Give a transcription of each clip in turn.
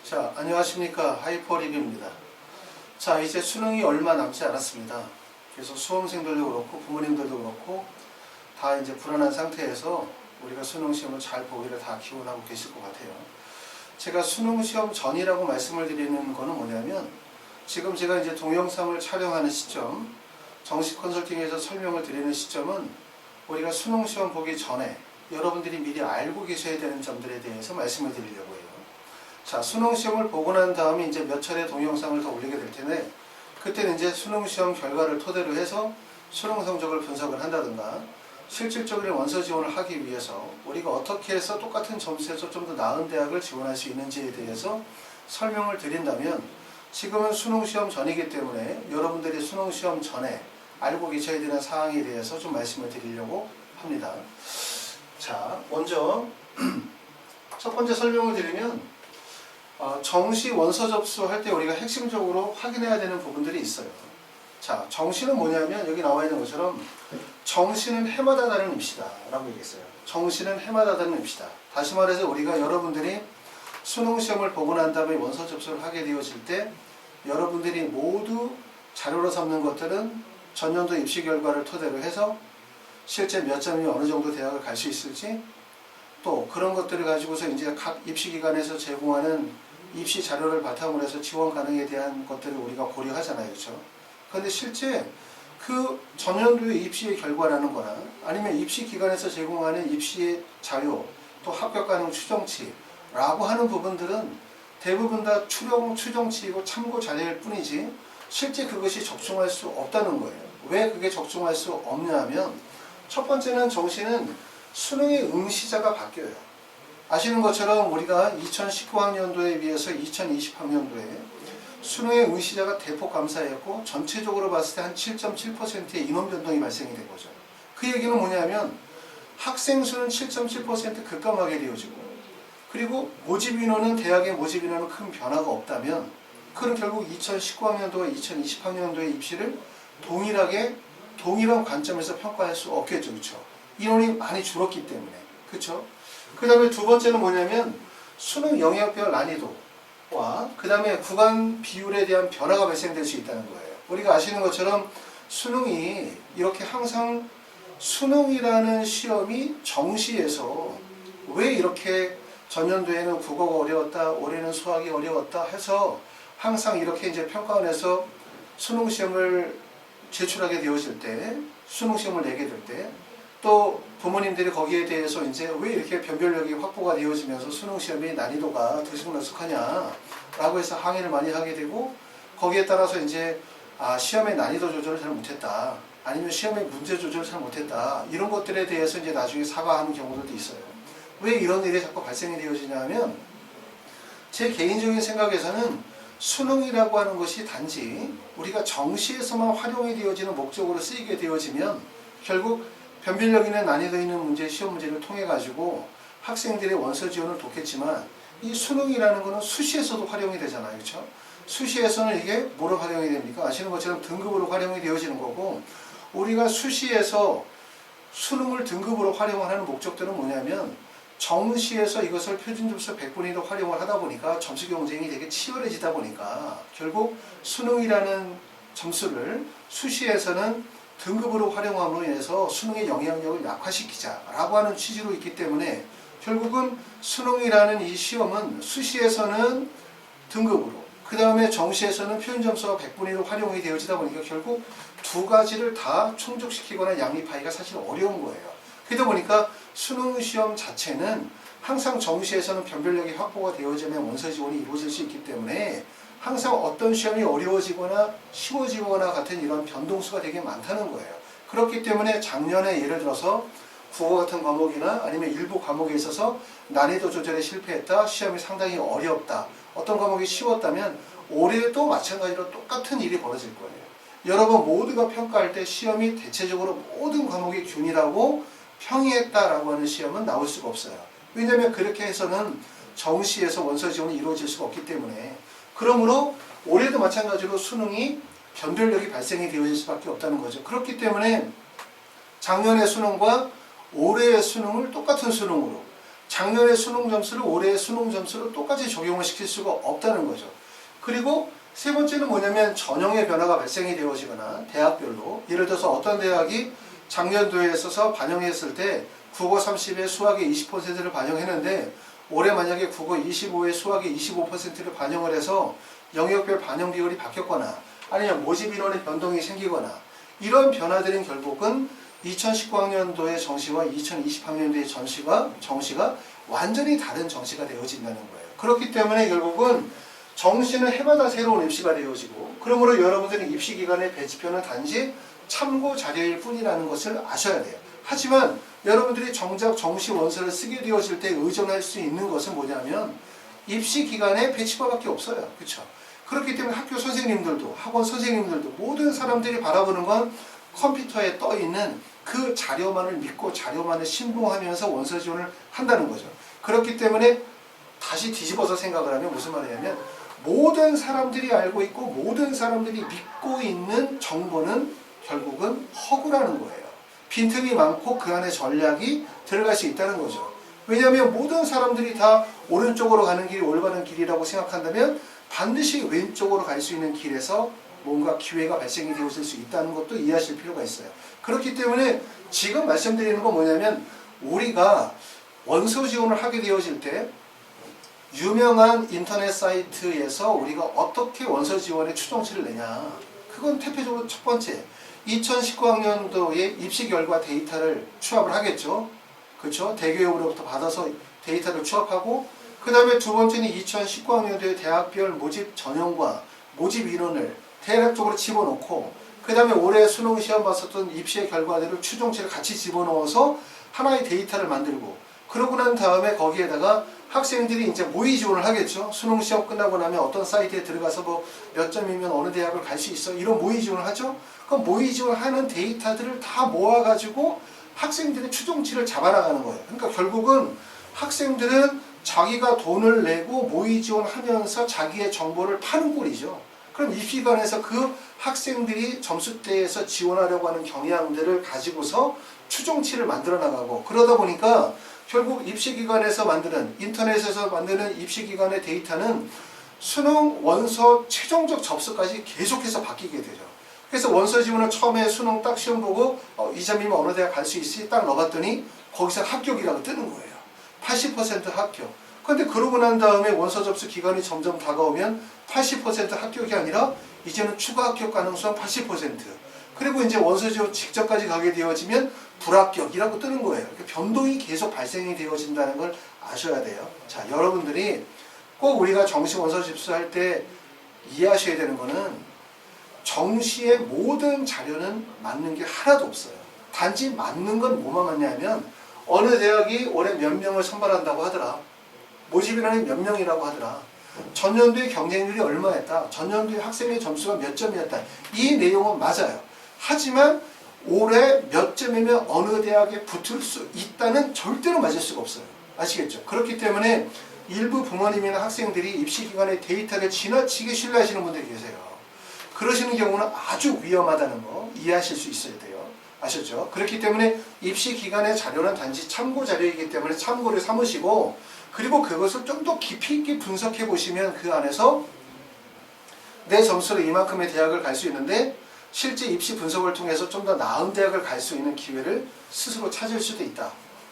자, 안녕하십니까. 하이퍼리뷰입니다. 자, 이제 수능이 얼마 남지 않았습니다. 그래서 수험생들도 그렇고 부모님들도 그렇고 다 이제 불안한 상태에서 우리가 수능 시험을 잘 보기를 다 기원하고 계실 것 같아요. 제가 수능 시험 전이라고 말씀을 드리는 거는 뭐냐면, 지금 제가 이제 동영상을 촬영하는 시점, 정식 컨설팅에서 설명을 드리는 시점은 우리가 수능 시험 보기 전에 여러분들이 미리 알고 계셔야 되는 점들에 대해서 말씀을 드리려고 해요. 자, 수능 시험을 보고 난 다음에 이제 몇 차례 동영상을 더 올리게 될 텐데, 그때는 이제 수능 시험 결과를 토대로 해서 수능 성적을 분석을 한다든가, 실질적으로 원서 지원을 하기 위해서 우리가 어떻게 해서 똑같은 점수에서 좀 더 나은 대학을 지원할 수 있는지에 대해서 설명을 드린다면, 지금은 수능 시험 전이기 때문에 여러분들이 수능 시험 전에 알고 계셔야 되는 사항에 대해서 좀 말씀을 드리려고 합니다. 자, 먼저 첫 번째 설명을 드리면, 정시 원서 접수할 때 우리가 핵심적으로 확인해야 되는 부분들이 있어요. 자, 정시는 뭐냐면 여기 나와 있는 것처럼 정시는 해마다 다른 입시다 라고 얘기했어요. 정시는 해마다 다른 입시다. 다시 말해서 우리가 여러분들이 수능 시험을 보고 난 다음에 원서 접수를 하게 되어질 때 여러분들이 모두 자료로 삼는 것들은 전년도 입시 결과를 토대로 해서 실제 몇 점이 어느 정도 대학을 갈 수 있을지, 또 그런 것들을 가지고서 이제 각 입시기관에서 제공하는 입시 자료를 바탕으로 해서 지원 가능에 대한 것들을 우리가 고려하잖아요. 그렇죠? 그런데 실제 그 전년도의 입시의 결과라는 거나 아니면 입시기관에서 제공하는 입시의 자료, 또 합격 가능 추정치라고 하는 부분들은 대부분 다 추정치이고 참고 자료일 뿐이지 실제 그것이 적중할 수 없다는 거예요. 왜 그게 적중할 수 없냐 하면, 첫 번째는 정시는 수능의 응시자가 바뀌어요. 아시는 것처럼 우리가 2019학년도에 비해서 2020학년도에 수능의 응시자가 대폭 감소했고, 전체적으로 봤을 때 한 7.7%의 인원 변동이 발생이 된 거죠. 그 얘기는 뭐냐면 학생 수는 7.7% 급감하게 되어지고, 그리고 모집 인원은 대학의 모집 인원은 큰 변화가 없다면, 그건 결국 2019학년도와 2020학년도의 입시를 동일한 관점에서 평가할 수 없겠죠. 그렇죠? 인원이 많이 줄었기 때문에. 그렇죠? 그 다음에 두 번째는 뭐냐면 수능 영역별 난이도와 그 다음에 구간 비율에 대한 변화가 발생될 수 있다는 거예요. 우리가 아시는 것처럼 수능이 이렇게 항상, 수능이라는 시험이 정시에서 왜 이렇게 전년도에는 국어가 어려웠다, 올해는 수학이 어려웠다 해서 항상 이렇게 이제 평가원에서 수능 시험을 제출하게 되어질 때, 수능 시험을 내게 될 때, 또 부모님들이 거기에 대해서 이제 왜 이렇게 변별력이 확보가 되어지면서 수능 시험의 난이도가 들쑥날쑥하냐 라고 해서 항의를 많이 하게 되고, 거기에 따라서 이제 시험의 난이도 조절을 잘 못했다, 아니면 시험의 문제 조절을 잘 못했다, 이런 것들에 대해서 이제 나중에 사과하는 경우들도 있어요. 왜 이런 일이 자꾸 발생이 되어지냐 하면, 제 개인적인 생각에서는 수능이라고 하는 것이 단지 우리가 정시에서만 활용이 되어지는 목적으로 쓰이게 되어지면 결국 변별력 있는 난이도 있는 문제, 시험 문제를 통해 가지고 학생들의 원서 지원을 돕겠지만, 이 수능이라는 것은 수시에서도 활용이 되잖아요. 그렇죠? 수시에서는 이게 뭐로 활용이 됩니까? 아시는 것처럼 등급으로 활용이 되어지는 거고, 우리가 수시에서 수능을 등급으로 활용하는 목적들은 뭐냐면, 정시에서 이것을 표준점수 100분의 1로 활용을 하다 보니까 점수 경쟁이 되게 치열해지다 보니까 결국 수능이라는 점수를 수시에서는 등급으로 활용함으로 인해서 수능의 영향력을 약화시키자라고 하는 취지로 있기 때문에, 결국은 수능이라는 이 시험은 수시에서는 등급으로, 그 다음에 정시에서는 표준점수가 100분의 1로 활용이 되어지다 보니까 결국 두 가지를 다 충족시키거나 양립하기가 사실 어려운 거예요. 그러다 보니까 수능 시험 자체는 항상 정시에서는 변별력이 확보가 되어지면 원서 지원이 이루어질 수 있기 때문에 항상 어떤 시험이 어려워지거나 쉬워지거나 같은 이런 변동수가 되게 많다는 거예요. 그렇기 때문에 작년에 예를 들어서 국어 같은 과목이나 아니면 일부 과목에 있어서 난이도 조절에 실패했다, 시험이 상당히 어렵다, 어떤 과목이 쉬웠다면 올해도 마찬가지로 똑같은 일이 벌어질 거예요. 여러분 모두가 평가할 때 시험이 대체적으로 모든 과목이 균일하고 평이했다라고 하는 시험은 나올 수가 없어요. 왜냐하면 그렇게 해서는 정시에서 원서 지원이 이루어질 수가 없기 때문에. 그러므로 올해도 마찬가지로 수능이 변별력이 발생이 되어질 수밖에 없다는 거죠. 그렇기 때문에 작년의 수능과 올해의 수능을 똑같은 수능으로, 작년의 수능 점수를 올해의 수능 점수로 똑같이 적용을 시킬 수가 없다는 거죠. 그리고 세 번째는 뭐냐면 전형의 변화가 발생이 되어지거나 대학별로 예를 들어서 어떤 대학이 작년도에 있어서 반영했을 때 국어 30에 수학에 20%를 반영했는데 올해 만약에 국어 25에 수학에 25%를 반영을 해서 영역별 반영 비율이 바뀌었거나 아니면 모집 인원의 변동이 생기거나 이런 변화들은 결국은 2019학년도의 정시와 2020학년도의 정시가 완전히 다른 정시가 되어진다는 거예요. 그렇기 때문에 결국은 정시는 해마다 새로운 입시가 되어지고 그러므로 여러분들은 입시 기간의 배치표는 단지 참고 자료일 뿐이라는 것을 아셔야 돼요. 하지만 여러분들이 정작 정시 원서를 쓰게 되어질 때 의존할 수 있는 것은 뭐냐면 입시 기간의 배치표밖에 없어요. 그렇죠? 그렇기 때문에 학교 선생님들도 학원 선생님들도 모든 사람들이 바라보는 건 컴퓨터에 떠 있는 그 자료만을 믿고 자료만을 신봉하면서 원서 지원을 한다는 거죠. 그렇기 때문에 다시 뒤집어서 생각을 하면 무슨 말이냐면 모든 사람들이 알고 있고 모든 사람들이 믿고 있는 정보는 결국은 허구라는 거예요. 빈틈이 많고 그 안에 전략이 들어갈 수 있다는 거죠. 왜냐하면 모든 사람들이 다 오른쪽으로 가는 길이 올바른 길이라고 생각한다면 반드시 왼쪽으로 갈 수 있는 길에서 뭔가 기회가 발생이 되어질 수 있다는 것도 이해하실 필요가 있어요. 그렇기 때문에 지금 말씀드리는 건 뭐냐면 우리가 원서 지원을 하게 되어질 때 유명한 인터넷 사이트에서 우리가 어떻게 원서 지원의 추정치를 내냐. 그건 대표적으로 첫 번째 2019학년도의 입시 결과 데이터를 취합을 하겠죠. 그렇죠? 대교육으로부터 받아서 데이터를 취합하고 그 다음에 두 번째는 2019학년도의 대학별 모집 전형과 모집 인원을 대략적으로 집어넣고 그 다음에 올해 수능 시험 봤었던 입시의 결과들을 추정치를 같이 집어넣어서 하나의 데이터를 만들고 그러고 난 다음에 거기에다가 학생들이 이제 모의 지원을 하겠죠. 수능 시험 끝나고 나면 어떤 사이트에 들어가서 뭐 몇 점이면 어느 대학을 갈 수 있어 이런 모의 지원을 하죠. 그럼 모의 지원하는 데이터들을 다 모아가지고 학생들의 추정치를 잡아나가는 거예요. 그러니까 결국은 학생들은 자기가 돈을 내고 모의 지원하면서 자기의 정보를 파는 꼴이죠. 그럼 입시관에서 그 학생들이 점수대에서 지원하려고 하는 경향들을 가지고서 추정치를 만들어 나가고 그러다 보니까 결국 입시기관에서 만드는 인터넷에서 만드는 입시기관의 데이터는 수능 원서 최종적 접수까지 계속해서 바뀌게 되죠. 그래서 원서 지원을 처음에 수능 딱 시험 보고 이 점이면 어느 대학 갈 수 있지 딱 넣어봤더니 거기서 합격이라고 뜨는 거예요. 80% 합격. 근데 그러고 난 다음에 원서 접수 기간이 점점 다가오면 80% 합격이 아니라 이제는 추가 합격 가능성 80%. 그리고 이제 원서 지원 직전까지 가게 되어지면 불합격이라고 뜨는 거예요. 변동이 계속 발생이 되어진다는 걸 아셔야 돼요. 자, 여러분들이 꼭 우리가 정시 원서 접수할 때 이해하셔야 되는 거는 정시의 모든 자료는 맞는 게 하나도 없어요. 단지 맞는 건 뭐만 맞냐면 어느 대학이 올해 몇 명을 선발한다고 하더라. 모집이라는 몇 명이라고 하더라. 전년도의 경쟁률이 얼마였다. 전년도의 학생의 점수가 몇 점이었다. 이 내용은 맞아요. 하지만 올해 몇 점이면 어느 대학에 붙을 수 있다는 절대로 맞을 수가 없어요. 아시겠죠? 그렇기 때문에 일부 부모님이나 학생들이 입시기관의 데이터를 지나치게 신뢰하시는 분들이 계세요. 그러시는 경우는 아주 위험하다는 거 이해하실 수 있어야 돼요. 아셨죠? 그렇기 때문에 입시기관의 자료는 단지 참고 자료이기 때문에 참고를 삼으시고 그리고 그것을 좀 더 깊이 있게 분석해 보시면 그 안에서 내 점수로 이만큼의 대학을 갈 수 있는데 실제 입시 분석을 통해서 좀 더 나은 대학을 갈 수 있는 기회를 스스로 찾을 수도 있다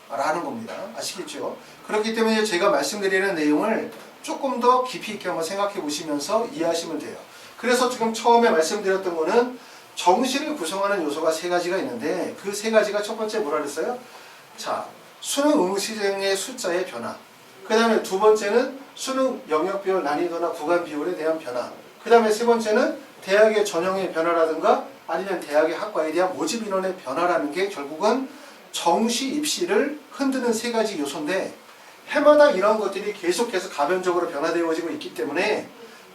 라는 겁니다. 아시겠죠? 그렇기 때문에 제가 말씀드리는 내용을 조금 더 깊이 있게 한번 생각해 보시면서 이해하시면 돼요. 그래서 지금 처음에 말씀드렸던 거는 정시를 구성하는 요소가 세 가지가 있는데 그 세 가지가 첫 번째 뭐라 그랬어요? 자, 수능 응시생의 숫자의 변화. 그 다음에 두 번째는 수능 영역별 난이도나 구간 비율에 대한 변화. 그 다음에 세 번째는 대학의 전형의 변화라든가 아니면 대학의 학과에 대한 모집 인원의 변화라는 게 결국은 정시 입시를 흔드는 세 가지 요소인데 해마다 이런 것들이 계속해서 가변적으로 변화되어지고 있기 때문에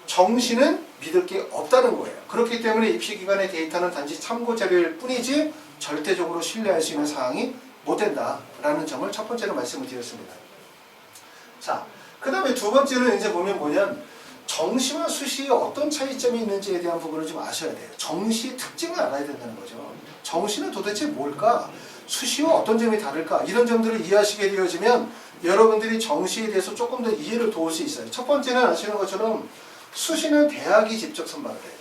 정시는 믿을 게 없다는 거예요. 그렇기 때문에 입시기관의 데이터는 단지 참고 자료일 뿐이지 절대적으로 신뢰할 수 있는 사항이 못 된다라는 점을 첫 번째로 말씀을 드렸습니다. 자, 그 다음에 두 번째는 이제 보면 뭐냐면 정시와 수시에 어떤 차이점이 있는지에 대한 부분을 좀 아셔야 돼요. 정시의 특징을 알아야 된다는 거죠. 정시는 도대체 뭘까? 수시와 어떤 점이 다를까? 이런 점들을 이해하시게 되어지면 여러분들이 정시에 대해서 조금 더 이해를 도울 수 있어요. 첫 번째는 아시는 것처럼 수시는 대학이 직접 선발을 해요.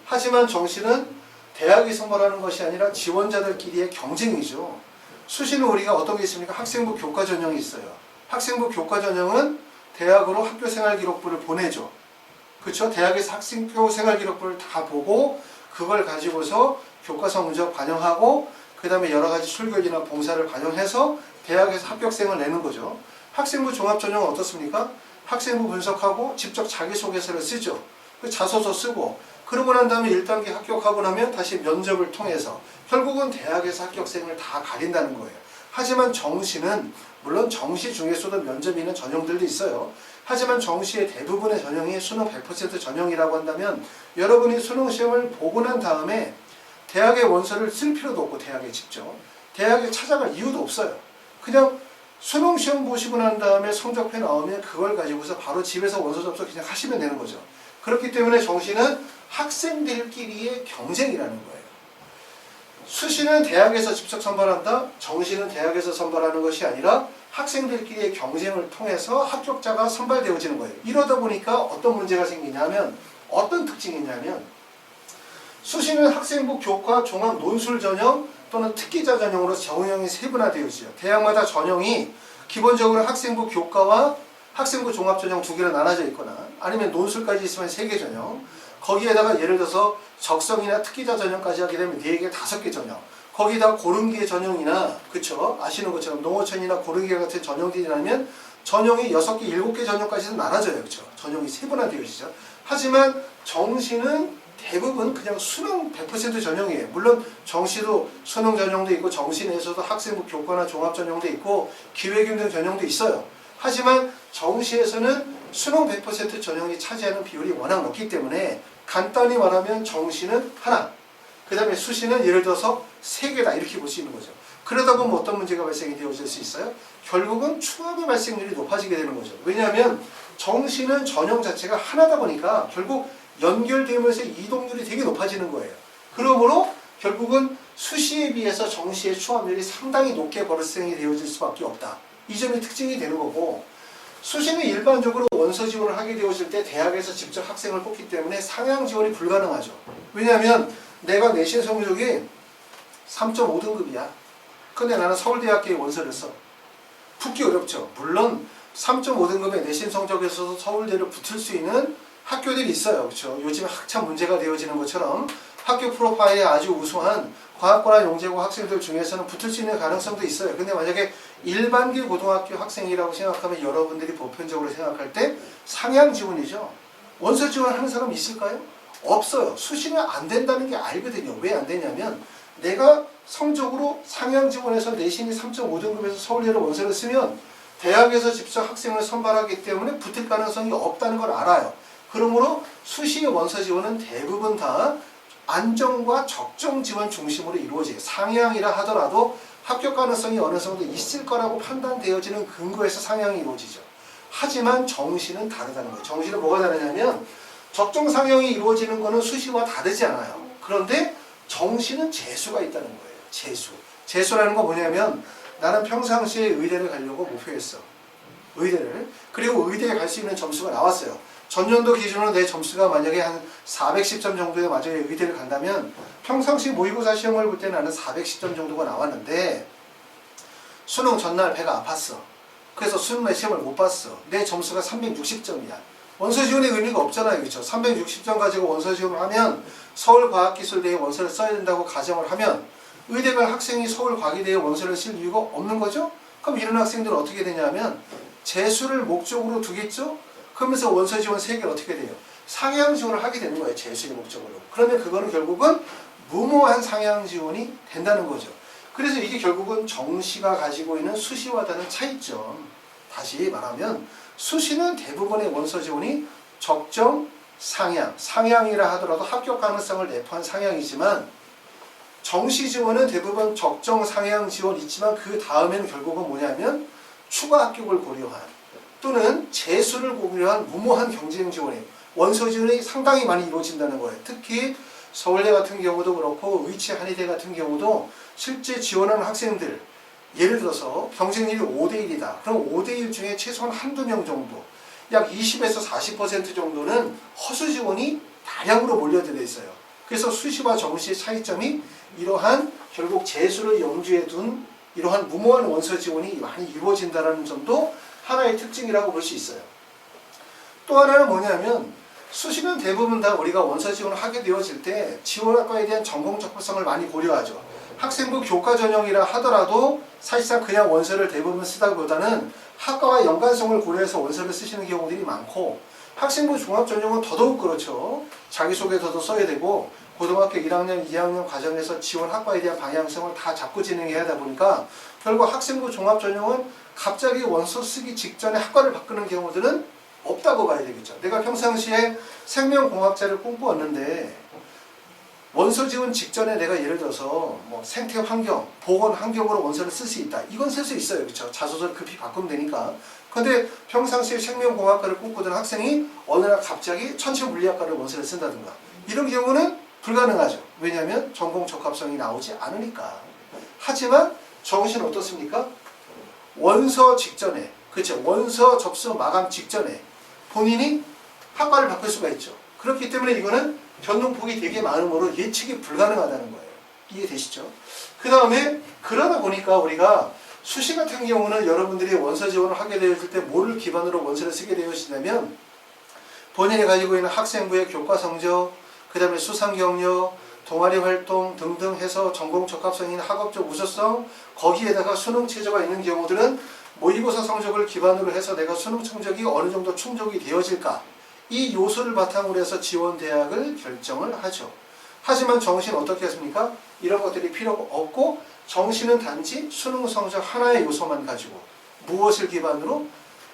하지만 정시는 대학이 선발하는 것이 아니라 지원자들끼리의 경쟁이죠. 수시는 우리가 어떤 게 있습니까? 학생부 교과 전형이 있어요. 학생부 교과 전형은 대학으로 학교 생활 기록부를 보내죠. 그렇죠? 대학에서 학생부 생활 기록부를 다 보고 그걸 가지고서 교과 성적 반영하고 그 다음에 여러 가지 출결이나 봉사를 반영해서 대학에서 합격생을 내는 거죠. 학생부 종합 전형은 어떻습니까? 학생부 분석하고 직접 자기소개서를 쓰죠. 자소서 쓰고 그러고 난 다음에 1단계 합격하고 나면 다시 면접을 통해서 결국은 대학에서 합격생을 다 가린다는 거예요. 하지만 정시는 물론 정시 중에서도 면접이 있는 전형들도 있어요. 하지만 정시의 대부분의 전형이 수능 100% 전형이라고 한다면 여러분이 수능 시험을 보고 난 다음에 대학의 원서를 쓸 필요도 없고 대학에 직접 대학에 찾아갈 이유도 없어요. 그냥 수능 시험 보시고 난 다음에 성적표 나오면 그걸 가지고서 바로 집에서 원서 접수 그냥 하시면 되는 거죠. 그렇기 때문에 정시는 학생들끼리의 경쟁이라는 거예요. 수시는 대학에서 직접 선발한다. 정시는 대학에서 선발하는 것이 아니라 학생들끼리의 경쟁을 통해서 합격자가 선발되어지는 거예요. 이러다 보니까 어떤 문제가 생기냐면 어떤 특징이 있냐면 수시는 학생부 교과 종합 논술 전형 또는 특기자 전형으로 전형이 세분화되어지죠. 대학마다 전형이 기본적으로 학생부 교과와 학생부 종합 전형 두 개로 나눠져 있거나 아니면 논술까지 있으면 3개 전형 거기에다가 예를 들어서 적성이나 특기자 전형까지 하게 되면 4개, 5개 전형 거기다 고른기의 전형이나 그쵸 아시는 것처럼 농어촌이나 고른기 같은 전형들이 나면 전형이 6개, 7개 전형까지도 나눠져요. 그쵸 전형이 세분화되어지죠. 하지만 정시는 대부분 그냥 수능 100% 전형이에요. 물론 정시도 수능 전형도 있고 정시 내에서도 학생부 교과나 종합 전형도 있고 기획윤등 전형도 있어요. 하지만 정시에서는 수능 100% 전형이 차지하는 비율이 워낙 높기 때문에 간단히 말하면 정시는 하나, 그 다음에 수시는 예를 들어서 3개다 이렇게 볼 수 있는 거죠. 그러다 보면 어떤 문제가 발생이 되어질 수 있어요? 결국은 추합의 발생률이 높아지게 되는 거죠. 왜냐하면 정시는 전형 자체가 하나다 보니까 결국 연결되면서 이동률이 되게 높아지는 거예요. 그러므로 결국은 수시에 비해서 정시의 추합률이 상당히 높게 발생이 되어질 수밖에 없다. 이 점이 특징이 되는 거고 수시는 일반적으로 원서 지원을 하게 되어질 때 대학에서 직접 학생을 뽑기 때문에 상향 지원이 불가능하죠. 왜냐하면 내가 내신 성적이 3.5등급이야. 근데 나는 서울대학교에 원서를 써. 붙기 어렵죠. 물론 3.5등급의 내신 성적에서도 서울대를 붙을 수 있는 학교들이 있어요. 그렇죠? 요즘 학참 문제가 되어지는 것처럼 학교 프로파일에 아주 우수한 과학고나 용재고 학생들 중에서는 붙을 수 있는 가능성도 있어요. 근데 만약에 일반기 고등학교 학생이라고 생각하면 여러분들이 보편적으로 생각할 때 상향 지원이죠. 원서 지원하는 사람 있을까요? 없어요. 수시는 안 된다는 게 알거든요. 왜 안 되냐면 내가 성적으로 상향 지원해서 내신이 3.5등급에서 서울대로 원서를 쓰면 대학에서 직접 학생을 선발하기 때문에 붙을 가능성이 없다는 걸 알아요. 그러므로 수시의 원서 지원은 대부분 다 안정과 적정 지원 중심으로 이루어져요. 상향이라 하더라도 합격 가능성이 어느 정도 있을 거라고 판단되어지는 근거에서 상향이 이루어지죠. 하지만 정시는 다르다는 거예요. 정시는 뭐가 다르냐면 적정 상향이 이루어지는 거는 수시와 다르지 않아요. 그런데 정시는 재수가 있다는 거예요. 재수. 재수라는 건 뭐냐면 나는 평상시에 의대를 가려고 목표했어. 의대를. 그리고 의대에 갈 수 있는 점수가 나왔어요. 전년도 기준으로 내 점수가 만약에 한 410점 정도에 만약에 의대를 간다면 평상시 모의고사 시험을 볼 때 나는 410점 정도가 나왔는데 수능 전날 배가 아팠어. 그래서 수능 시험을 못 봤어. 내 점수가 360점이야. 원서 지원의 의미가 없잖아요. 그렇죠? 360점 가지고 원서 지원을 하면 서울과학기술대에 원서를 써야 된다고 가정을 하면 의대 갈 학생이 서울과기대에 원서를 쓸 이유가 없는 거죠? 그럼 이런 학생들은 어떻게 되냐면 재수를 목적으로 두겠죠? 그러면서 원서 지원 3개를 어떻게 돼요? 상향 지원을 하게 되는 거예요. 재수의 목적으로. 그러면 그거는 결국은 무모한 상향 지원이 된다는 거죠. 그래서 이게 결국은 정시가 가지고 있는 수시와 다른 차이점. 다시 말하면 수시는 대부분의 원서 지원이 적정 상향, 상향이라 하더라도 합격 가능성을 내포한 상향이지만 정시 지원은 대부분 적정 상향 지원 있지만 그 다음에는 결국은 뭐냐면 추가 합격을 고려한 또는 재수를 고려한 무모한 경쟁 지원이 원서 지원이 상당히 많이 이루어진다는 거예요. 특히 서울대 같은 경우도 그렇고 의치 한의대 같은 경우도 실제 지원하는 학생들 예를 들어서 경쟁률이 5대1이다. 그럼 5대1 중에 최소한 한두 명 정도 약 20에서 40% 정도는 허수 지원이 다량으로 몰려들어 있어요. 그래서 수시와 정시의 차이점이 이러한 결국 재수를 염두에 둔 이러한 무모한 원서 지원이 많이 이루어진다는 점도 하나의 특징이라고 볼 수 있어요. 또 하나는 뭐냐면 수시는 대부분 다 우리가 원서 지원을 하게 되어질 때 지원학과에 대한 전공 적합성을 많이 고려하죠. 학생부 교과 전형이라 하더라도 사실상 그냥 원서를 대부분 쓰다보다는 학과와 연관성을 고려해서 원서를 쓰시는 경우들이 많고 학생부 종합 전형은 더더욱 그렇죠. 자기소개서도 써야 되고 고등학교 1학년, 2학년 과정에서 지원 학과에 대한 방향성을 다 잡고 진행해야 하다 보니까 결국 학생부 종합 전형은 갑자기 원서 쓰기 직전에 학과를 바꾸는 경우들은 없다고 봐야 되겠죠. 내가 평상시에 생명공학자를 꿈꾸었는데 원서 지원 직전에 내가 예를 들어서 뭐 생태 환경, 보건 환경으로 원서를 쓸 수 있다. 이건 쓸 수 있어요. 그렇죠? 자소서를 급히 바꾸면 되니까. 근데 평상시에 생명공학과를 꿈꾸던 학생이 어느 날 갑자기 천체물리학과를 원서를 쓴다든가 이런 경우는 불가능하죠. 왜냐하면 전공 적합성이 나오지 않으니까. 하지만 정시는 어떻습니까? 원서 직전에, 그렇죠? 원서 접수 마감 직전에 본인이 학과를 바꿀 수가 있죠. 그렇기 때문에 이거는 변동폭이 되게 많으므로 예측이 불가능하다는 거예요. 이해되시죠? 그 다음에 그러다 보니까 우리가 수시 같은 경우는 여러분들이 원서 지원을 하게 되었을 때 뭐를 기반으로 원서를 쓰게 되었냐면 본인이 가지고 있는 학생부의 교과 성적, 그 다음에 수상 경력, 동아리 활동 등등 해서 전공 적합성인 학업적 우수성, 거기에다가 수능 체제가 있는 경우들은 모의고사 성적을 기반으로 해서 내가 수능 성적이 어느 정도 충족이 되어질까, 이 요소를 바탕으로 해서 지원 대학을 결정을 하죠. 하지만 정시는 어떻게 했습니까? 이런 것들이 필요가 없고 정시는 단지 수능 성적 하나의 요소만 가지고 무엇을 기반으로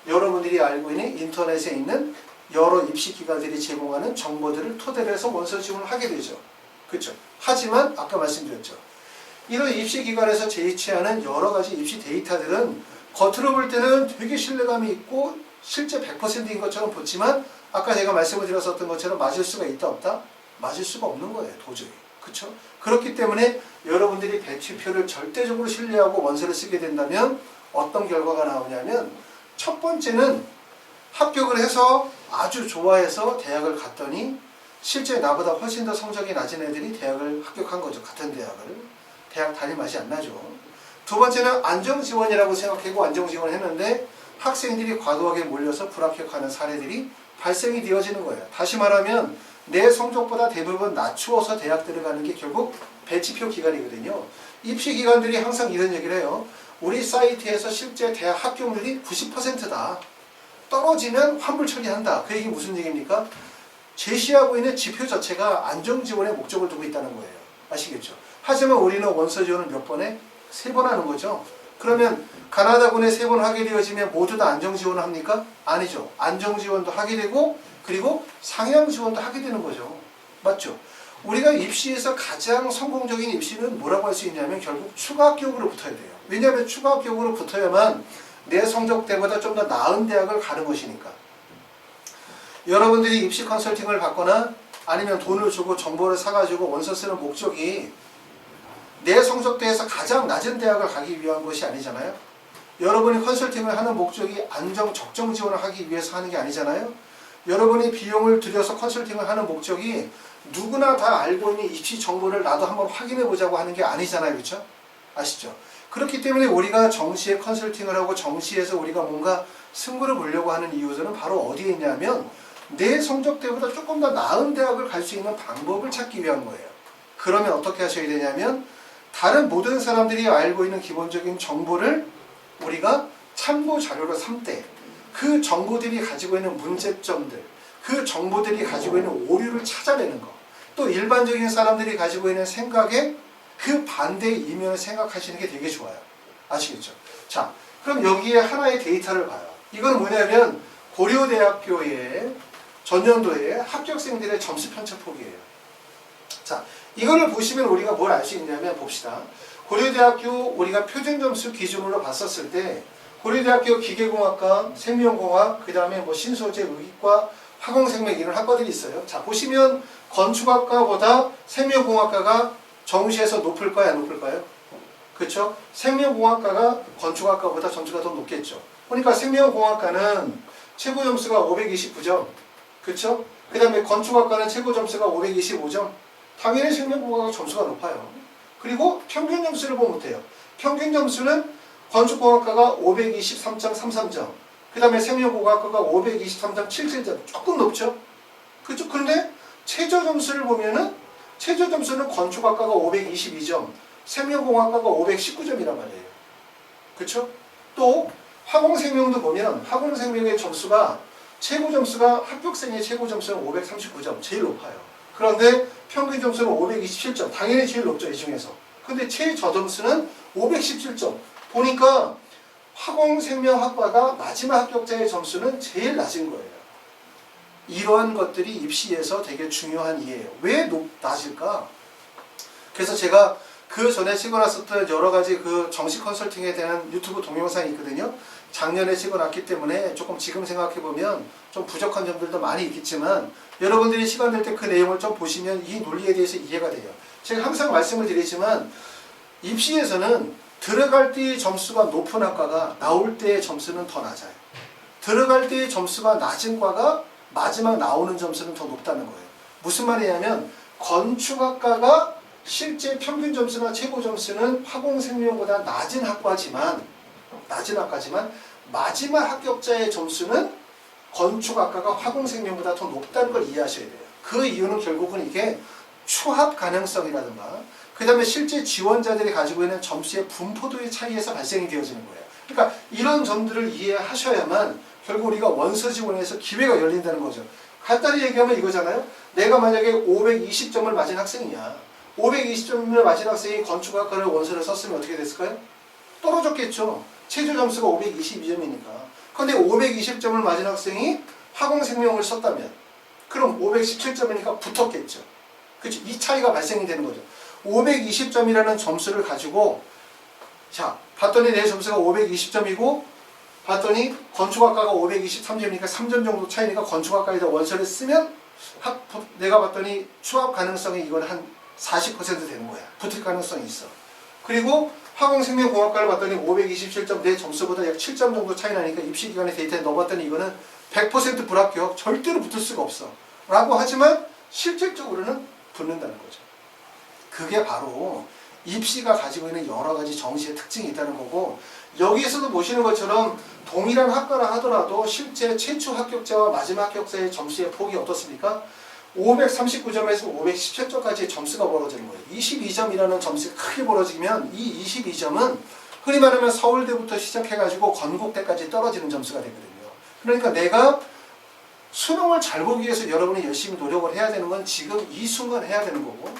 여러분들이 알고 있는 인터넷에 있는 여러 입시기관들이 제공하는 정보들을 토대로 해서 원서 지원을 하게 되죠. 그렇죠? 하지만 아까 말씀드렸죠. 이런 입시기관에서 제시하는 여러 가지 입시 데이터들은 겉으로 볼 때는 되게 신뢰감이 있고 실제 100%인 것처럼 보지만 아까 제가 말씀을 드렸었던 것처럼 맞을 수가 있다 없다? 맞을 수가 없는 거예요. 도저히. 그렇죠? 그렇기 때문에 여러분들이 배치표를 절대적으로 신뢰하고 원서를 쓰게 된다면 어떤 결과가 나오냐면 첫 번째는 합격을 해서 아주 좋아해서 대학을 갔더니 실제 나보다 훨씬 더 성적이 낮은 애들이 대학을 합격한 거죠. 같은 대학을. 대학 다닐 맛이 안 나죠. 두 번째는 안정지원이라고 생각하고 안정지원을 했는데 학생들이 과도하게 몰려서 불합격하는 사례들이 발생이 되어지는 거예요. 다시 말하면 내 성적보다 대부분 낮추어서 대학 들어가는 게 결국 배치표 기간이거든요. 입시기관들이 항상 이런 얘기를 해요. 우리 사이트에서 실제 대학 합격률이 90%다. 떨어지면 환불 처리한다. 그 얘기 무슨 얘기입니까? 제시하고 있는 지표 자체가 안정지원의 목적을 두고 있다는 거예요. 아시겠죠? 하지만 우리는 원서 지원을 몇 번에? 3번 하는 거죠. 그러면 가나다군에 3번 하게 되어지면 모두 다 안정지원을 합니까? 아니죠. 안정지원도 하게 되고 그리고 상향지원도 하게 되는 거죠. 맞죠? 우리가 입시에서 가장 성공적인 입시는 뭐라고 할 수 있냐면 결국 추가 합격으로 붙어야 돼요. 왜냐하면 추가 합격으로 붙어야만 내 성적 때보다 좀 더 나은 대학을 가는 것이니까. 여러분들이 입시 컨설팅을 받거나 아니면 돈을 주고 정보를 사가지고 원서 쓰는 목적이 내 성적대에서 가장 낮은 대학을 가기 위한 것이 아니잖아요. 여러분이 컨설팅을 하는 목적이 적정 지원을 하기 위해서 하는 게 아니잖아요. 여러분이 비용을 들여서 컨설팅을 하는 목적이 누구나 다 알고 있는 입시 정보를 나도 한번 확인해 보자고 하는 게 아니잖아요. 그렇죠? 아시죠? 그렇기 때문에 우리가 정시에 컨설팅을 하고 정시에서 우리가 뭔가 승부를 보려고 하는 이유들은 바로 어디에 있냐면 내 성적 때보다 조금 더 나은 대학을 갈 수 있는 방법을 찾기 위한 거예요. 그러면 어떻게 하셔야 되냐면 다른 모든 사람들이 알고 있는 기본적인 정보를 우리가 참고 자료로 삼되 그 정보들이 가지고 있는 문제점들, 그 정보들이 가지고 있는 오류를 찾아내는 것, 또 일반적인 사람들이 가지고 있는 생각에 그 반대의 이면을 생각하시는 게 되게 좋아요. 아시겠죠? 자, 그럼 여기에 하나의 데이터를 봐요. 이건 뭐냐면 고려대학교의 전년도에 합격생들의 점수 편차폭이에요. 자, 이거를 보시면 우리가 뭘 알 수 있냐면 봅시다. 고려대학교 우리가 표준점수 기준으로 봤었을 때 고려대학교 기계공학과, 생명공학, 그 다음에 뭐 신소재, 의과, 화공생명 이런 학과들이 있어요. 자, 보시면 건축학과보다 생명공학과가 정시에서 높을까요? 안 높을까요? 그렇죠? 생명공학과가 건축학과보다 점수가 더 높겠죠. 그러니까 생명공학과는 최고 점수가 529점. 그렇죠? 그 다음에 건축학과는 최고 점수가 525점. 당연히 생명공학과 점수가 높아요. 그리고 평균 점수를 보면 돼요. 평균 점수는 건축공학과가 523.33점. 그 다음에 생명공학과가 523.77점. 조금 높죠? 그렇죠? 그런데 최저 점수를 보면은 최저 점수는 건축학과가 522점, 생명공학과가 519점이란 말이에요. 그렇죠? 또 화공생명도 보면 화공생명의 점수가 최고 점수가 합격생의 최고 점수는 539점, 제일 높아요. 그런데 평균 점수는 527점, 당연히 제일 높죠, 이 중에서. 근데 최저점수는 517점. 보니까 화공생명학과가 마지막 합격자의 점수는 제일 낮은 거예요. 이러한 것들이 입시에서 되게 중요한 이유예요. 왜 낮을까? 그래서 제가 그 전에 찍어놨었던 여러 가지 그 정시 컨설팅에 대한 유튜브 동영상이 있거든요. 작년에 찍어놨기 때문에 조금 지금 생각해보면 좀 부족한 점들도 많이 있겠지만 여러분들이 시간 될 때 그 내용을 좀 보시면 이 논리에 대해서 이해가 돼요. 제가 항상 말씀을 드리지만 입시에서는 들어갈 때의 점수가 높은 학과가 나올 때의 점수는 더 낮아요. 들어갈 때의 점수가 낮은 과가 마지막 나오는 점수는 더 높다는 거예요. 무슨 말이냐면 건축학과가 실제 평균 점수나 최고 점수는 화공생명보다 낮은 학과지만 마지막 합격자의 점수는 건축학과가 화공생명보다 더 높다는 걸 이해하셔야 돼요. 그 이유는 결국은 이게 추합 가능성이라든가 그 다음에 실제 지원자들이 가지고 있는 점수의 분포도의 차이에서 발생이 되어지는 거예요. 그러니까 이런 점들을 이해하셔야만 결국 우리가 원서 지원에서 기회가 열린다는 거죠. 간단히 얘기하면 이거잖아요. 내가 만약에 520점을 맞은 학생이야. 520점을 맞은 학생이 건축학과를 원서를 썼으면 어떻게 됐을까요? 떨어졌겠죠. 최저 점수가 522점이니까. 그런데 520점을 맞은 학생이 화공생명을 썼다면 그럼 517점이니까 붙었겠죠. 그렇죠? 이 차이가 발생이 되는 거죠. 520점이라는 점수를 가지고 자 봤더니 내 점수가 520점이고 봤더니 건축학과가 523점이니까 3점 정도 차이니까 건축학과에다 원서를 쓰면 내가 봤더니 추합 가능성이 이건 한 40% 되는 거야. 붙을 가능성이 있어. 그리고 화공생명공학과를 봤더니 527점 내 점수보다 약 7점 정도 차이 나니까 입시기간에 데이터에 넣어봤더니 이거는 100% 불합격, 절대로 붙을 수가 없어 라고 하지만 실질적으로는 붙는다는 거죠. 그게 바로 입시가 가지고 있는 여러 가지 정시의 특징이 있다는 거고 여기에서도 보시는 것처럼 동일한 학과라 하더라도 실제 최초 합격자와 마지막 합격자의 점수의 폭이 어떻습니까? 539점에서 517점까지의 점수가 벌어지는 거예요. 22점이라는 점수가 크게 벌어지면 이 22점은 흔히 말하면 서울대부터 시작해가지고 건국대까지 떨어지는 점수가 되거든요. 그러니까 내가 수능을 잘 보기 위해서 여러분이 열심히 노력을 해야 되는 건 지금 이 순간 해야 되는 거고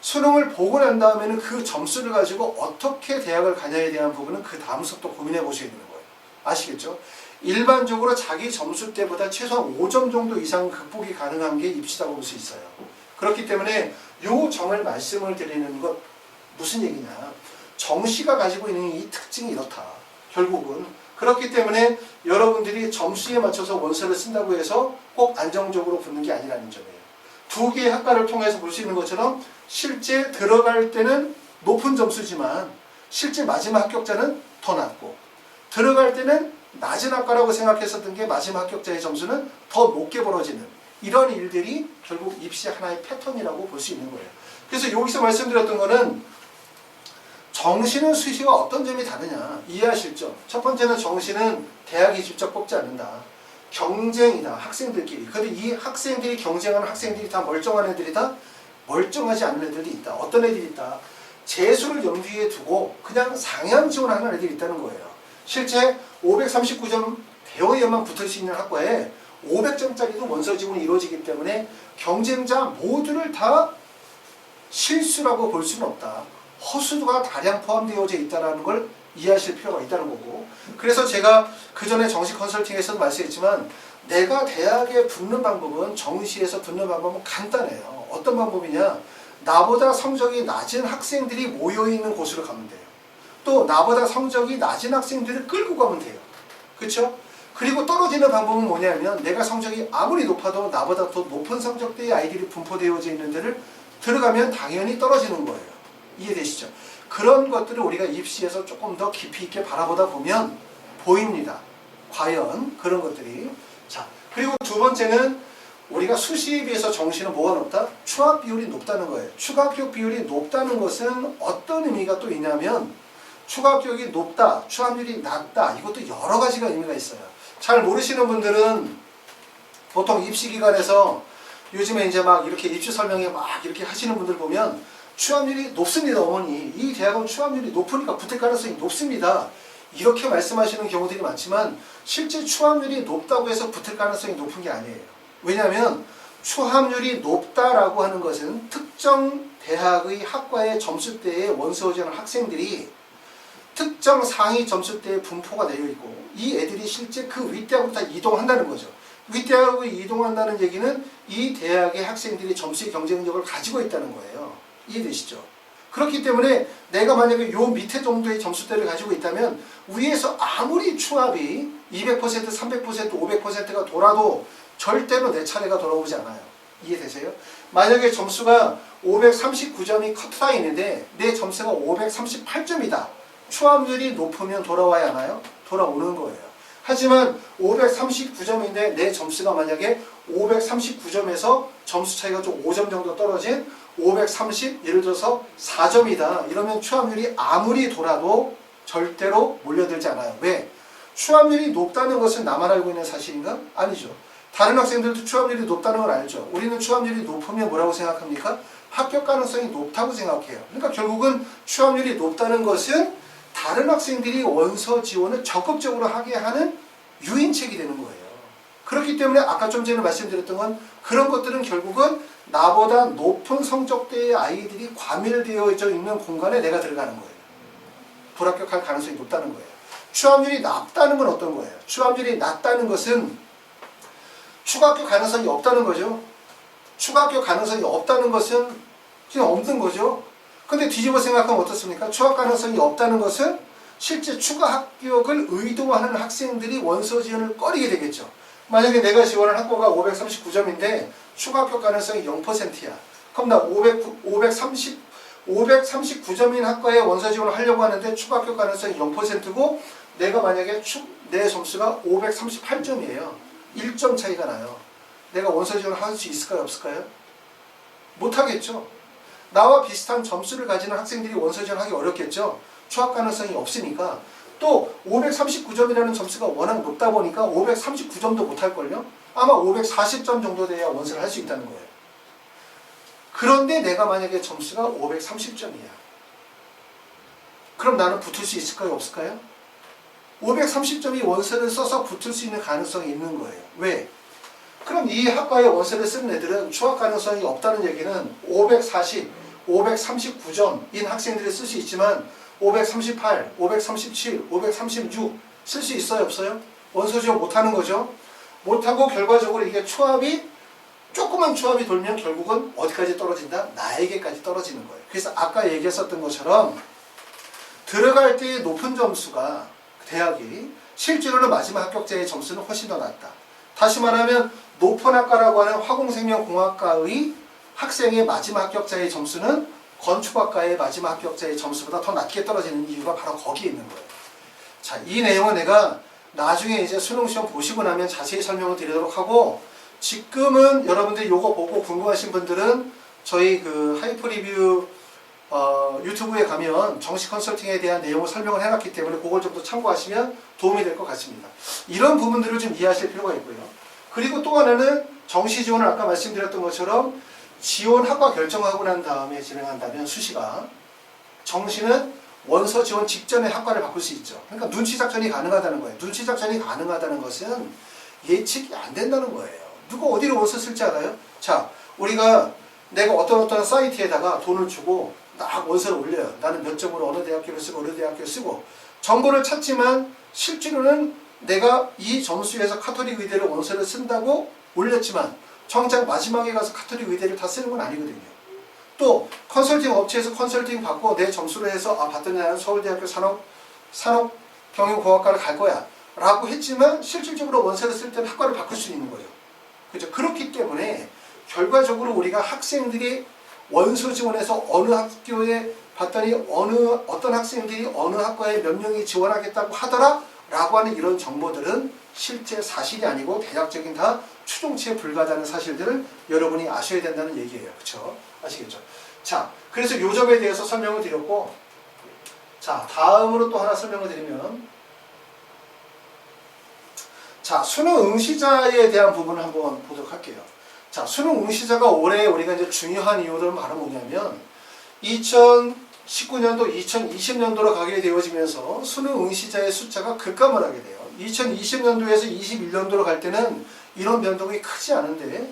수능을 보고 난 다음에는 그 점수를 가지고 어떻게 대학을 가냐에 대한 부분은 그 다음부터 또 고민해 보셔야 되는 거예요. 아시겠죠? 일반적으로 자기 점수 때보다 최소한 5점 정도 이상 극복이 가능한 게 입시라고 볼 수 있어요. 그렇기 때문에 요 점을 말씀을 드리는 것 무슨 얘기냐. 정시가 가지고 있는 이 특징이 이렇다. 결국은 그렇기 때문에 여러분들이 점수에 맞춰서 원서를 쓴다고 해서 꼭 안정적으로 붙는 게 아니라는 점이에요. 두 개의 학과를 통해서 볼 수 있는 것처럼 실제 들어갈 때는 높은 점수지만 실제 마지막 합격자는 더 낮고 들어갈 때는 낮은 학과라고 생각했었던 게 마지막 합격자의 점수는 더 높게 벌어지는 이런 일들이 결국 입시 하나의 패턴이라고 볼 수 있는 거예요. 그래서 여기서 말씀드렸던 거는 정시는 수시와 어떤 점이 다르냐 이해하실죠? 첫 번째는 정시는 대학이 직접 뽑지 않는다. 경쟁이다. 학생들끼리. 근데 이 학생들이 경쟁하는 학생들이 다 멀쩡한 애들이다? 멀쩡하지 않은 애들이 있다. 어떤 애들이 있다? 재수를 염두에 두고 그냥 상향 지원하는 애들이 있다는 거예요. 실제 539점 되어야만 붙을 수 있는 학과에 500점짜리도 원서 지원이 이루어지기 때문에 경쟁자 모두를 다 실수라고 볼 수는 없다. 허수가 다량 포함되어져 있다는 걸 이해하실 필요가 있다는 거고 그래서 제가 그 전에 정시 컨설팅에서도 말씀했지만 내가 대학에 붙는 방법은 정시에서 붙는 방법은 간단해요. 어떤 방법이냐 나보다 성적이 낮은 학생들이 모여있는 곳으로 가면 돼요. 또 나보다 성적이 낮은 학생들을 끌고 가면 돼요. 그렇죠? 그리고 떨어지는 방법은 뭐냐면 내가 성적이 아무리 높아도 나보다 더 높은 성적대의 아이들이 분포되어져 있는 데를 들어가면 당연히 떨어지는 거예요. 이해되시죠? 그런 것들을 우리가 입시에서 조금 더 깊이 있게 바라보다 보면 보입니다. 과연 그런 것들이. 자, 그리고 두 번째는 우리가 수시에 비해서 정시는 뭐가 높다? 추합 비율이 높다는 거예요. 추가 합격 비율이 높다는 것은 어떤 의미가 또 있냐면 추가 합격이 높다, 추합률이 낮다, 이것도 여러 가지가 의미가 있어요. 잘 모르시는 분들은 보통 입시기관에서 요즘에 이제 막 이렇게 입시 설명회 막 이렇게 하시는 분들 보면 추합률이 높습니다, 어머니. 이 대학은 추합률이 높으니까 붙을 가능성이 높습니다. 이렇게 말씀하시는 경우들이 많지만 실제 추합률이 높다고 해서 붙을 가능성이 높은 게 아니에요. 왜냐하면 추합률이 높다라고 하는 것은 특정 대학의 학과의 점수대에 원서지원하는 학생들이 특정 상위 점수대에 분포가 되어 있고 이 애들이 실제 그 윗대학으로 다 이동한다는 거죠. 윗대학으로 이동한다는 얘기는 이 대학의 학생들이 점수의 경쟁력을 가지고 있다는 거예요. 이해되시죠? 그렇기 때문에 내가 만약에 요 밑에 정도의 점수대를 가지고 있다면 위에서 아무리 추합이 200%, 300%, 500%가 돌아도 절대로 내 차례가 돌아오지 않아요. 이해되세요? 만약에 점수가 539점이 커트라인인데 내 점수가 538점이다. 추합률이 높으면 돌아와야 하나요? 돌아오는 거예요. 하지만 539점인데 내 점수가 만약에 539점에서 점수 차이가 좀 5점 정도 떨어진 530, 예를 들어서 4점이다. 이러면 추합률이 아무리 돌아도 절대로 몰려들지 않아요. 왜? 추합률이 높다는 것은 나만 알고 있는 사실인가? 아니죠. 다른 학생들도 추합률이 높다는 걸 알죠. 우리는 추합률이 높으면 뭐라고 생각합니까? 합격 가능성이 높다고 생각해요. 그러니까 결국은 추합률이 높다는 것은 다른 학생들이 원서 지원을 적극적으로 하게 하는 유인책이 되는 거예요. 그렇기 때문에 아까 좀 전에 말씀드렸던 건 그런 것들은 결국은 나보다 높은 성적대의 아이들이 과밀되어져 있는 공간에 내가 들어가는 거예요. 불합격할 가능성이 높다는 거예요. 추합률이 낮다는 건 어떤 거예요? 추합률이 낮다는 것은 추가 합격 가능성이 없다는 거죠. 추가 합격 가능성이 없다는 것은 그냥 없는 거죠. 근데 뒤집어 생각하면 어떻습니까? 추가 가능성이 없다는 것은 실제 추가 합격을 의도하는 학생들이 원서 지원을 꺼리게 되겠죠. 만약에 내가 지원한 학과가 539점인데 추가 합격 가능성이 0%야. 그럼 나 539점인 학과에 원서 지원을 하려고 하는데 추가 합격 가능성이 0%고 내가 만약에 내 점수가 538점이에요. 1점 차이가 나요. 내가 원서 지원을 할 수 있을까요? 없을까요? 못하겠죠. 나와 비슷한 점수를 가지는 학생들이 원서 지원하기 어렵겠죠. 추합 가능성이 없으니까. 또 539점이라는 점수가 워낙 높다 보니까 539점도 못할걸요? 아마 540점 정도 돼야 원서를 할 수 있다는 거예요. 그런데 내가 만약에 점수가 530점이야. 그럼 나는 붙을 수 있을까요? 없을까요? 530점이 원서를 써서 붙을 수 있는 가능성이 있는 거예요. 왜? 그럼 이 학과에 원서를 쓰는 애들은 추합 가능성이 없다는 얘기는 540, 539점인 학생들이 쓸 수 있지만 538, 537, 536 쓸 수 있어요? 없어요? 원서 지원 못하는 거죠. 못하고 결과적으로 이게 추합이 조그만 추합이 돌면 결국은 어디까지 떨어진다? 나에게까지 떨어지는 거예요. 그래서 아까 얘기했었던 것처럼 들어갈 때의 높은 점수가 대학이 실제로는 마지막 합격자의 점수는 훨씬 더 낮다. 다시 말하면 높은 학과라고 하는 화공생명공학과의 학생의 마지막 합격자의 점수는 건축학과의 마지막 합격자의 점수보다 더 낮게 떨어지는 이유가 바로 거기에 있는 거예요. 자, 이 내용은 내가 나중에 이제 수능시험 보시고 나면 자세히 설명을 드리도록 하고, 지금은 여러분들이 요거 보고 궁금하신 분들은 저희 그 하이퍼리뷰 유튜브에 가면 정시 컨설팅에 대한 내용을 설명을 해놨기 때문에 그걸 좀 더 참고하시면 도움이 될 것 같습니다. 이런 부분들을 좀 이해하실 필요가 있고요. 그리고 또 하나는 정시 지원을 아까 말씀드렸던 것처럼 지원 학과 결정하고 난 다음에 진행한다면 수시가, 정시는 원서 지원 직전에 학과를 바꿀 수 있죠. 그러니까 눈치 작전이 가능하다는 거예요. 눈치 작전이 가능하다는 것은 예측이 안 된다는 거예요. 누가 어디로 원서 쓸지 알아요? 자, 우리가 내가 어떤 사이트에다가 돈을 주고 딱 원서를 올려요. 나는 몇 점으로 어느 대학교를 쓰고 어느 대학교를 쓰고 정보를 찾지만 실제로는 내가 이 점수에서 카톨릭 의대를 원서를 쓴다고 올렸지만 정작 마지막에 가서 카톨릭 의대를 다 쓰는 건 아니거든요. 또 컨설팅 업체에서 컨설팅 받고 내 점수로 해서 봤더니 나는 서울대학교 산업경영공학과를 갈 거야 라고 했지만 실질적으로 원서를 쓸 때는 학과를 바꿀 수 있는 거예요. 그죠? 그렇기 때문에 결과적으로 우리가 학생들이 원서 지원해서 어느 학교에 봤더니 어떤 학생들이 어느 학과에 몇 명이 지원하겠다고 하더라 라고 하는 이런 정보들은 실제 사실이 아니고 대략적인 다 추정치에 불과하다는 사실들을 여러분이 아셔야 된다는 얘기예요. 그렇죠? 아시겠죠? 자, 그래서 이 점에 대해서 설명을 드렸고, 자, 다음으로 또 하나 설명을 드리면, 자, 수능 응시자에 대한 부분을 한번 보도록 할게요. 자, 수능 응시자가 올해 우리가 이제 중요한 이유들은 바로 뭐냐면 2019년도, 2020년도로 가게 되어지면서 수능 응시자의 숫자가 급감을 하게 돼요. 2020년도에서 21년도로 갈 때는 인원 변동이 크지 않은데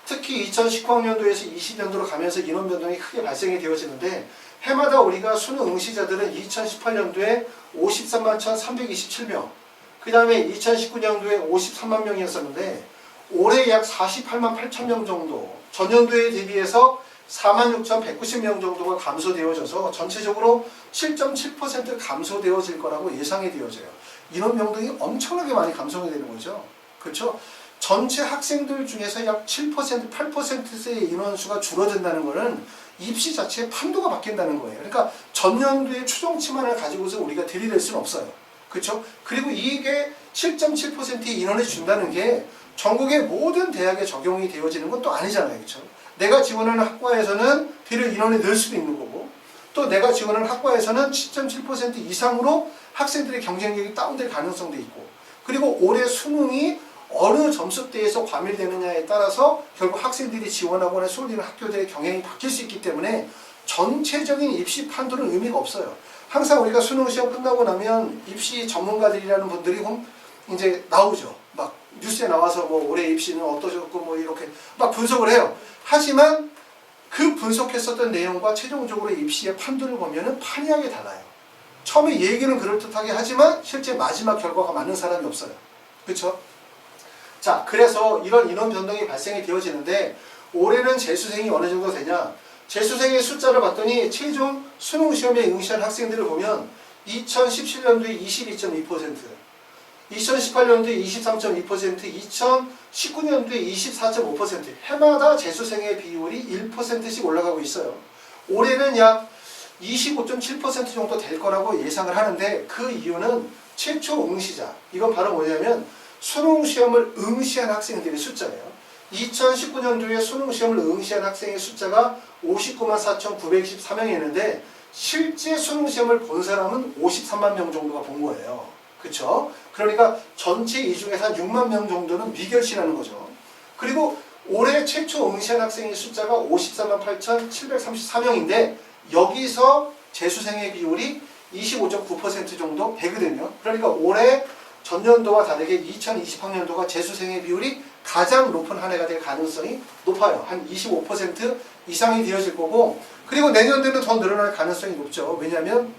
특히 2019학년도에서 20년도로 가면서 인원 변동이 크게 발생이 되어지는데 해마다 우리가 수능 응시자들은 2018년도에 53만 1,327명, 그 다음에 2019년도에 53만 명이었었는데 올해 약 48만 8천 명 정도, 전년도에 대비해서 46,190명 정도가 감소되어져서 전체적으로 7.7% 감소되어질 거라고 예상이 되어져요. 인원 변동이 엄청나게 많이 감소가 되는 거죠. 그렇죠? 전체 학생들 중에서 약 7%, 8%의 인원수가 줄어든다는 것은 입시 자체의 판도가 바뀐다는 거예요. 그러니까 전년도의 추정치만을 가지고서 우리가 들이댈 수는 없어요. 그렇죠? 그리고 이게 7.7%의 인원을 준다는 게 전국의 모든 대학에 적용이 되어지는 것도 아니잖아요. 그렇죠? 내가 지원하는 학과에서는 비례 인원이 늘 수도 있는 거고 또 내가 지원하는 학과에서는 7.7% 이상으로 학생들의 경쟁력이 다운될 가능성도 있고 그리고 올해 수능이 어느 점수대에서 과밀되느냐에 따라서 결국 학생들이 지원하거나 쏠리는 학교들의 경향이 바뀔 수 있기 때문에 전체적인 입시 판도는 의미가 없어요. 항상 우리가 수능 시험 끝나고 나면 입시 전문가들이라는 분들이 이제 나오죠. 막 뉴스에 나와서 뭐 올해 입시는 어떠셨고 뭐 이렇게 막 분석을 해요. 하지만 그 분석했었던 내용과 최종적으로 입시의 판도를 보면은 판이하게 달라요. 처음에 얘기는 그럴듯하게 하지만 실제 마지막 결과가 맞는 사람이 없어요. 그렇죠? 자, 그래서 이런 인원 변동이 발생이 되어지는데 올해는 재수생이 어느 정도 되냐? 재수생의 숫자를 봤더니 최종 수능 시험에 응시한 학생들을 보면 2017년도에 22.2%, 2018년도에 23.2%, 2019년도에 24.5%, 해마다 재수생의 비율이 1%씩 올라가고 있어요. 올해는 약 25.7% 정도 될 거라고 예상을 하는데 그 이유는 최초 응시자, 이건 바로 뭐냐면 수능 시험을 응시한 학생들의 숫자예요. 2019년도에 수능 시험을 응시한 학생의 숫자가 59만 4,914명이었는데 실제 수능 시험을 본 사람은 53만 명 정도가 본 거예요. 그렇죠? 그러니까 전체 이 중에서 한 6만 명 정도는 미결시라는 거죠. 그리고 올해 최초 응시한 학생의 숫자가 54만 8,734명인데 여기서 재수생의 비율이 25.9% 정도 되거든요. 그러니까 올해 전년도와 다르게 2020학년도가 재수생의 비율이 가장 높은 한 해가 될 가능성이 높아요. 한 25% 이상이 되어질 거고 그리고 내년도에는 더 늘어날 가능성이 높죠. 왜냐하면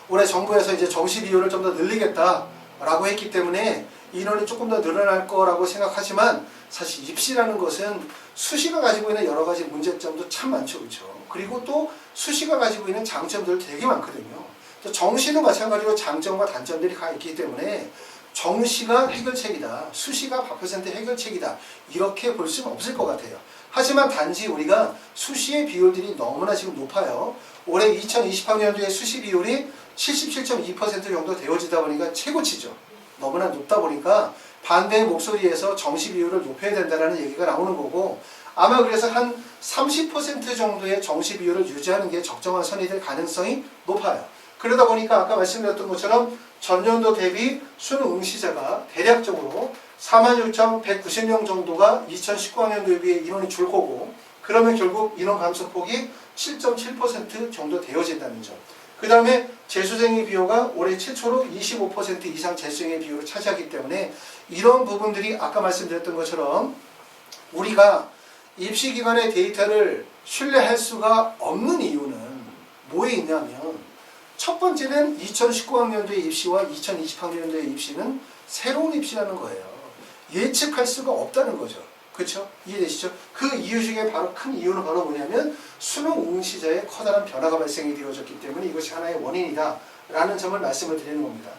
올해 정부에서 이제 정시 비율을 좀 더 늘리겠다라고 했기 때문에 인원이 조금 더 늘어날 거라고 생각하지만 사실 입시라는 것은 수시가 가지고 있는 여러 가지 문제점도 참 많죠. 그렇죠? 그리고 또 수시가 가지고 있는 장점들 되게 많거든요. 정시도 마찬가지로 장점과 단점들이 다 있기 때문에 정시가 해결책이다, 수시가 100% 해결책이다 이렇게 볼 수는 없을 것 같아요. 하지만 단지 우리가 수시의 비율들이 너무나 지금 높아요. 올해 2020학년도에 수시 비율이 77.2% 정도 되어지다 보니까 최고치죠. 너무나 높다 보니까 반대의 목소리에서 정시 비율을 높여야 된다는 얘기가 나오는 거고 아마 그래서 한 30% 정도의 정시 비율을 유지하는 게 적정한 선이 될 가능성이 높아요. 그러다 보니까 아까 말씀드렸던 것처럼 전년도 대비 수능 응시자가 대략적으로 46,190명 정도가 2019학년도에 비해 인원이 줄 거고 그러면 결국 인원 감소폭이 7.7% 정도 되어진다는 점. 그 다음에 재수생의 비율가 올해 최초로 25% 이상 재수생의 비율을 차지하기 때문에 이런 부분들이 아까 말씀드렸던 것처럼 우리가 입시기관의 데이터를 신뢰할 수가 없는 이유는 뭐에 있냐면 첫 번째는 2019학년도의 입시와 2020학년도의 입시는 새로운 입시라는 거예요. 예측할 수가 없다는 거죠. 그렇죠? 이해되시죠? 그 이유 중에 바로 큰 이유는 바로 뭐냐면 수능 응시자의 커다란 변화가 발생이 되어졌기 때문에 이것이 하나의 원인이다 라는 점을 말씀을 드리는 겁니다.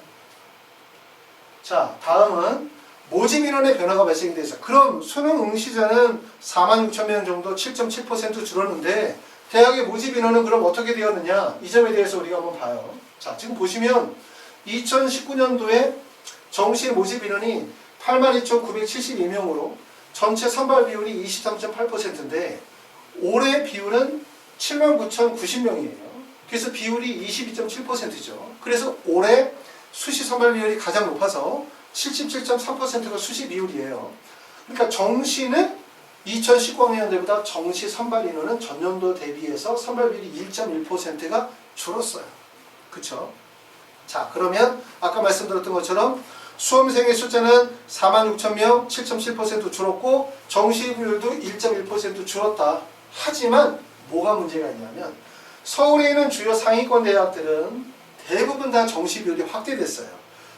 자, 다음은 모집 인원의 변화가 발생이 돼서 그럼 수능 응시자는 46,000명 정도 7.7% 줄었는데 대학의 모집 인원은 그럼 어떻게 되었느냐 이 점에 대해서 우리가 한번 봐요. 자, 지금 보시면 2019년도에 정시 모집 인원이 82,972명으로 전체 선발 비율이 23.8%인데 올해 비율은 79,090명이에요. 그래서 비율이 22.7%죠. 그래서 올해 수시 선발 비율이 가장 높아서 77.3%가 수시 비율이에요. 그러니까 정시는 2019학년도보다 정시 선발 인원은 전년도 대비해서 선발 비율이 1.1%가 줄었어요. 그쵸? 자, 그러면 아까 말씀드렸던 것처럼 수험생의 숫자는 46,000명 7.7% 줄었고 정시 비율도 1.1% 줄었다. 하지만 뭐가 문제가 있냐면 서울에 있는 주요 상위권 대학들은 대부분 다 정시 비율이 확대됐어요.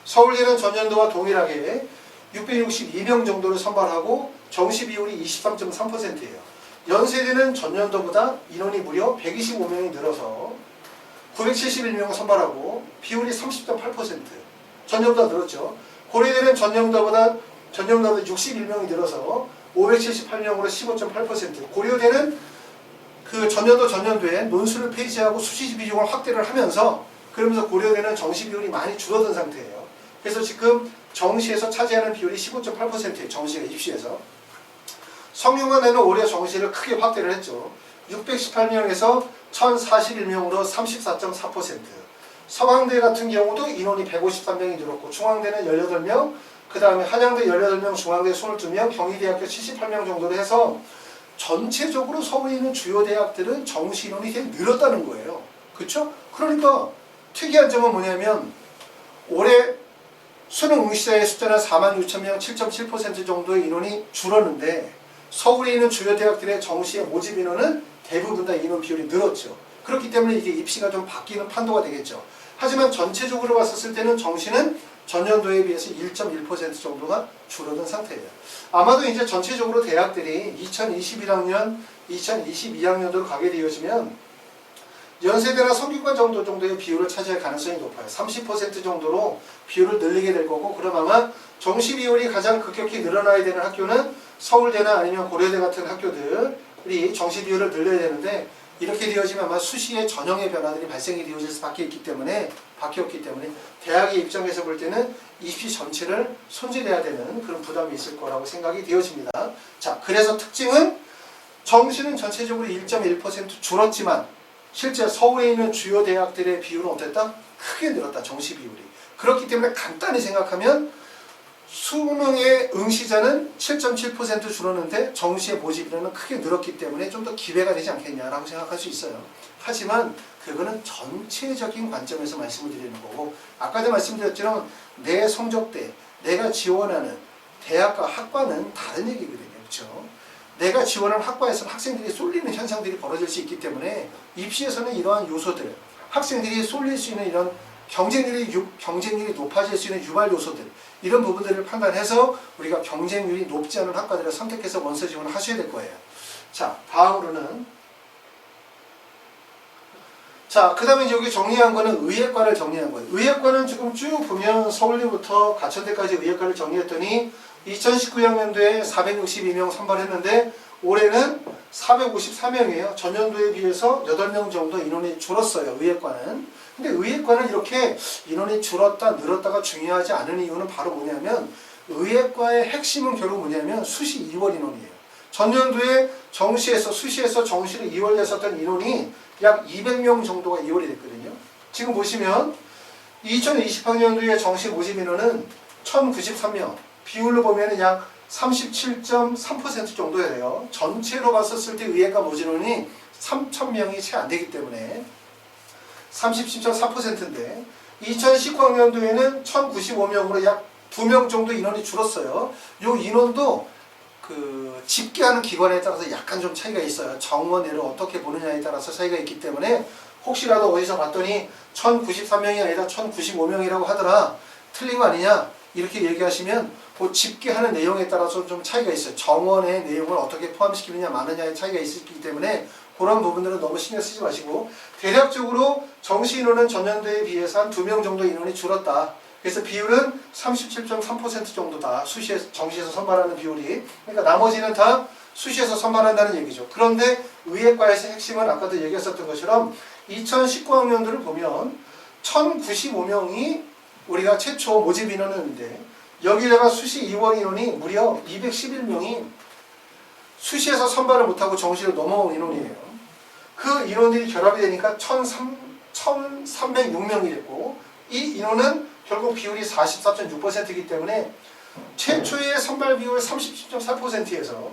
서울대는 전년도와 동일하게 662명 정도를 선발하고 정시 비율이 23.3%예요. 연세대는 전년도보다 인원이 무려 125명이 늘어서 971명을 선발하고 비율이 30.8%. 전년도보다 늘었죠. 고려대는 전년도보다 61명이 늘어서 578명으로 15.8%. 고려대는 그 전년도에 논술을 폐지하고 수시 비중을 확대를 하면서 그러면서 고려대는 정시 비율이 많이 줄어든 상태예요. 그래서 지금 정시에서 차지하는 비율이 15.8%예요. 정시가 입시에서. 성균관대는 올해 정시를 크게 확대를 했죠. 618명에서 1041명으로 34.4%. 서강대 같은 경우도 인원이 153명이 늘었고 중앙대는 18명, 그 다음에 한양대 18명, 중앙대 22명, 경희대학교 78명 정도로 해서 전체적으로 서울에 있는 주요 대학들은 정시 인원이 되게 늘었다는 거예요. 그렇죠? 그러니까 특이한 점은 뭐냐면 올해 수능 응시자의 숫자는 46,000명 7.7% 정도의 인원이 줄었는데 서울에 있는 주요 대학들의 정시의 모집 인원은 대부분 다 인원 비율이 늘었죠. 그렇기 때문에 이게 입시가 좀 바뀌는 판도가 되겠죠. 하지만 전체적으로 봤었을 때는 정시는 전년도에 비해서 1.1% 정도가 줄어든 상태예요. 아마도 이제 전체적으로 대학들이 2021학년, 2022학년도로 가게 되어지면 연세대나 성균관 정도의 비율을 차지할 가능성이 높아요. 30% 정도로 비율을 늘리게 될 거고, 그럼 아마 정시 비율이 가장 급격히 늘어나야 되는 학교는 서울대나 아니면 고려대 같은 학교들이 정시 비율을 늘려야 되는데 이렇게 되어지면 아마 수시의 전형의 변화들이 발생이 되어질 수밖에 바뀌었기 때문에 대학의 입장에서 볼 때는 입시 전체를 손질해야 되는 그런 부담이 있을 거라고 생각이 되어집니다. 자, 그래서 특징은 정시는 전체적으로 1.1% 줄었지만 실제 서울에 있는 주요 대학들의 비율은 어땠다? 크게 늘었다. 정시 비율이. 그렇기 때문에 간단히 생각하면 수능의 응시자는 7.7% 줄었는데 정시의 모집 인원은 크게 늘었기 때문에 좀 더 기회가 되지 않겠냐라고 생각할 수 있어요. 하지만 그거는 전체적인 관점에서 말씀을 드리는 거고, 아까도 말씀드렸지만 내 성적대, 내가 지원하는 대학과 학과는 다른 얘기거든요. 그렇죠? 내가 지원하는 학과에서는 학생들이 쏠리는 현상들이 벌어질 수 있기 때문에 입시에서는 이러한 요소들, 학생들이 쏠릴 수 있는 이런 경쟁률이 높아질 수 있는 유발 요소들, 이런 부분들을 판단해서 우리가 경쟁률이 높지 않은 학과들을 선택해서 원서 지원을 하셔야 될 거예요. 자, 다음으로는 그 다음에 여기 정리한 거는 의예과를 정리한 거예요. 의예과는 지금 쭉 보면 서울대부터 가천대까지 의예과를 정리했더니 2019학년도에 462명 선발했는데 올해는 454명이에요. 전년도에 비해서 8명 정도 인원이 줄었어요. 의예과는. 근데 의예과는 이렇게 인원이 줄었다 늘었다가 중요하지 않은 이유는 바로 뭐냐면 의예과의 핵심은 결국 뭐냐면 수시 2월 인원이에요. 전년도에 수시에서 정시를 2월 냈었던 인원이 약 200명 정도가 2월이 됐거든요. 지금 보시면 2020학년도에 정시 모집 인원은 1093명, 비율로 보면 약 37.3% 정도가 돼요. 전체로 봤었을 때 의예과 모집 인원이 3,000명이 채 안 되기 때문에 37.4%인데 2019학년도에는 1,095명으로 약 2명 정도 인원이 줄었어요. 이 인원도 집계하는 기관에 따라서 약간 좀 차이가 있어요. 정원회를 어떻게 보느냐에 따라서 차이가 있기 때문에 혹시라도 어디서 봤더니 1,093명이 아니라 1,095명이라고 하더라. 틀린 거 아니냐? 이렇게 얘기하시면 그 집계하는 내용에 따라서 좀 차이가 있어요. 정원의 내용을 어떻게 포함시키느냐 마느냐의 차이가 있기 때문에 그런 부분들은 너무 신경 쓰지 마시고, 대략적으로 정시 인원은 전년도에 비해서 한 2명 정도 인원이 줄었다. 그래서 비율은 37.3% 정도다. 정시에서 선발하는 비율이. 그러니까 나머지는 다 수시에서 선발한다는 얘기죠. 그런데 의예과에서 핵심은 아까도 얘기했었던 것처럼 2019학년도를 보면 1095명이 우리가 최초 모집 인원이었는데, 여기다가 수시 이원 인원이 무려 211명이 수시에서 선발을 못하고 정시로 넘어온 인원이에요. 그 인원들이 결합이 되니까 1306명이 됐고, 이 인원은 결국 비율이 44.6%이기 때문에 최초의 선발 비율 37.4%에서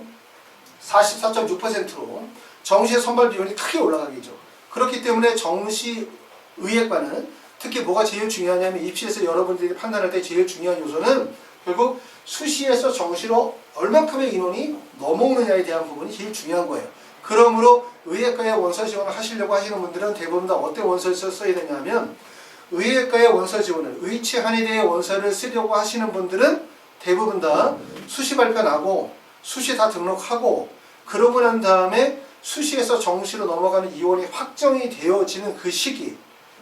44.6%로 정시의 선발 비율이 크게 올라가겠죠. 그렇기 때문에 정시 의예과는 특히 뭐가 제일 중요하냐면, 입시에서 여러분들이 판단할 때 제일 중요한 요소는 결국 수시에서 정시로 얼만큼의 인원이 넘어오느냐에 대한 부분이 제일 중요한 거예요. 그러므로 의예과에 원서 지원을 하시려고 하시는 분들은 대부분 다 어떤 원서를 써야 되냐면, 의예과에 원서 지원을, 의치 한의대에 원서를 쓰려고 하시는 분들은 대부분 다 수시 발표 나고 수시 다 등록하고, 그러고 난 다음에 수시에서 정시로 넘어가는 이원이 확정이 되어지는 그 시기,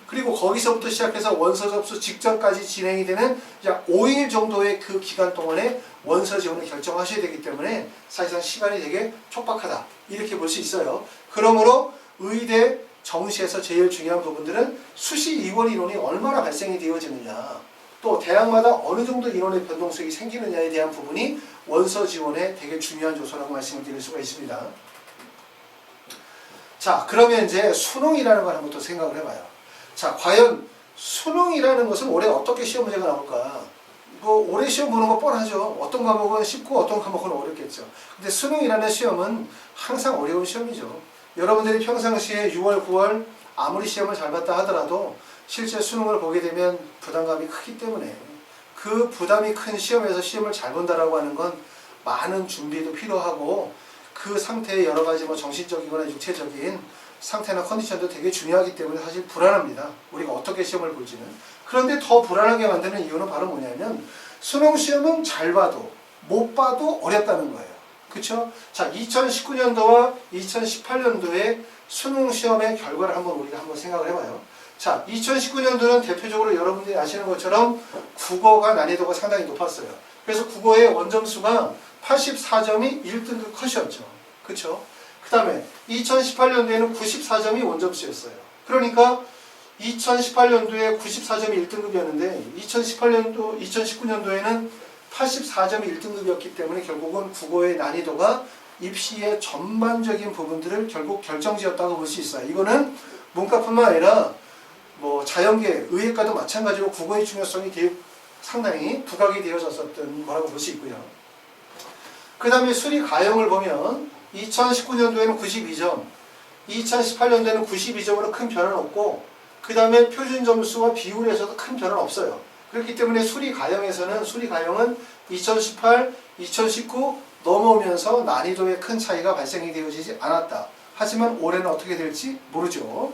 그리고 거기서부터 시작해서 원서 접수 직전까지 진행이 되는 약 5일 정도의 그 기간 동안에 원서 지원을 결정하셔야 되기 때문에 사실상 시간이 되게 촉박하다, 이렇게 볼 수 있어요. 그러므로 의대 정시에서 제일 중요한 부분들은 수시 이원 인원이 얼마나 발생이 되어지느냐, 또 대학마다 어느 정도 인원의 변동성이 생기느냐에 대한 부분이 원서 지원에 되게 중요한 요소라고 말씀을 드릴 수가 있습니다. 자, 그러면 이제 수능이라는 걸 한번 또 생각을 해봐요. 자, 과연 수능이라는 것은 올해 어떻게 시험 문제가 나올까? 뭐 올해 시험 보는 거 뻔하죠. 어떤 과목은 쉽고 어떤 과목은 어렵겠죠. 근데 수능이라는 시험은 항상 어려운 시험이죠. 여러분들이 평상시에 6월, 9월 아무리 시험을 잘 봤다 하더라도 실제 수능을 보게 되면 부담감이 크기 때문에, 그 부담이 큰 시험에서 시험을 잘 본다라고 하는 건 많은 준비도 필요하고, 그 상태의 여러 가지 뭐 정신적이거나 육체적인 상태나 컨디션도 되게 중요하기 때문에 사실 불안합니다. 우리가 어떻게 시험을 볼지는. 그런데 더 불안하게 만드는 이유는 바로 뭐냐면, 수능 시험은 잘 봐도 못 봐도 어렵다는 거예요. 그렇죠? 자, 2019년도와 2018년도의 수능 시험의 결과를 우리가 한번 생각을 해봐요. 자, 2019년도는 대표적으로 여러분들이 아시는 것처럼 국어가 난이도가 상당히 높았어요. 그래서 국어의 원점수가 84점이 1등급 컷이었죠. 그렇죠? 그 다음에 2018년도에는 94점이 원점수였어요. 그러니까 2018년도에 94점이 1등급이었는데 2019년도에는 84점이 1등급이었기 때문에 결국은 국어의 난이도가 입시의 전반적인 부분들을 결국 결정지었다고 볼 수 있어요. 이거는 문과뿐만 아니라 뭐 자연계, 의예과도 마찬가지로 국어의 중요성이 상당히 부각이 되어졌었던 거라고 볼 수 있고요. 그 다음에 수리 가형을 보면 2019년도에는 92점, 2018년도에는 92점으로 큰 변화는 없고, 그 다음에 표준 점수와 비율에서도 큰 변화는 없어요. 그렇기 때문에 수리 가형은 2018, 2019 넘어오면서 난이도에 큰 차이가 발생이 되어지지 않았다. 하지만 올해는 어떻게 될지 모르죠.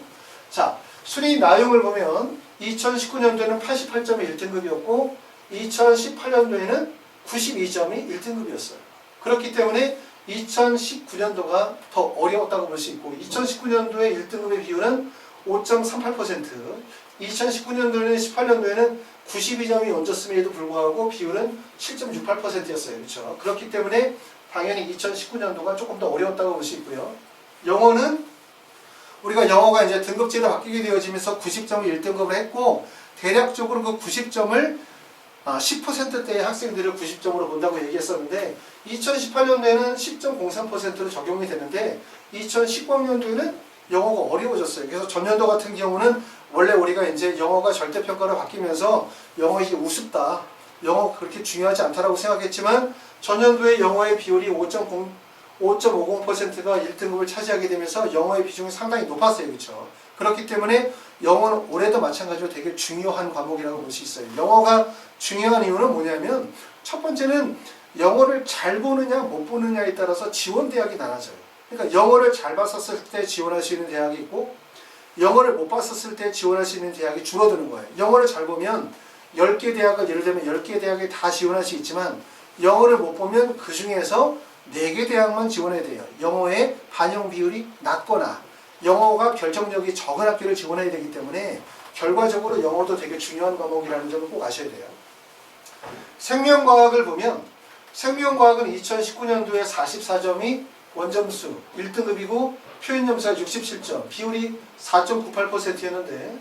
자, 수리 나용을 보면 2019년도에는 88점이 1등급이었고 2018년도에는 92점이 1등급이었어요. 그렇기 때문에 2019년도가 더 어려웠다고 볼 수 있고, 2019년도의 1등급의 비율은 5.38%, 2019년도에는 18년도에는 92점이 얹었음에도 불구하고 비율은 7.68%였어요. 그렇죠? 그렇기 때문에 당연히 2019년도가 조금 더 어려웠다고 볼 수 있고요. 영어는 우리가 영어가 이제 등급제로 바뀌게 되어지면서 90점을 1등급을 했고, 대략적으로 그 90점을 10%대의 학생들을 90점으로 본다고 얘기했었는데, 2018년도에는 10.03%로 적용이 되는데 2019학년도에는 영어가 어려워졌어요. 그래서 전년도 같은 경우는 원래 우리가 이제 영어가 절대평가로 바뀌면서 영어 이게 우습다, 영어 그렇게 중요하지 않다라고 생각했지만, 전년도에 영어의 비율이 5.50%가 1등급을 차지하게 되면서 영어의 비중이 상당히 높았어요. 그렇죠? 그렇기 때문에 영어는 올해도 마찬가지로 되게 중요한 과목이라고 볼 수 있어요. 영어가 중요한 이유는 뭐냐면, 첫 번째는 영어를 잘 보느냐 못 보느냐에 따라서 지원 대학이 나눠져요. 그러니까 영어를 잘 봤었을 때 지원할 수 있는 대학이 있고, 영어를 못 봤었을 때 지원할 수 있는 대학이 줄어드는 거예요. 영어를 잘 보면 10개 대학을 예를 들면 10개 대학에 다 지원할 수 있지만 영어를 못 보면 그 중에서 4개 대학만 지원해야 돼요. 영어의 반영 비율이 낮거나 영어가 결정력이 적은 학교를 지원해야 되기 때문에 결과적으로 영어도 되게 중요한 과목이라는 점을 꼭 아셔야 돼요. 생명과학을 보면 생명과학은 2019년도에 44점이 원점수 1등급이고 표현점수가 67점, 비율이 4.98%였는데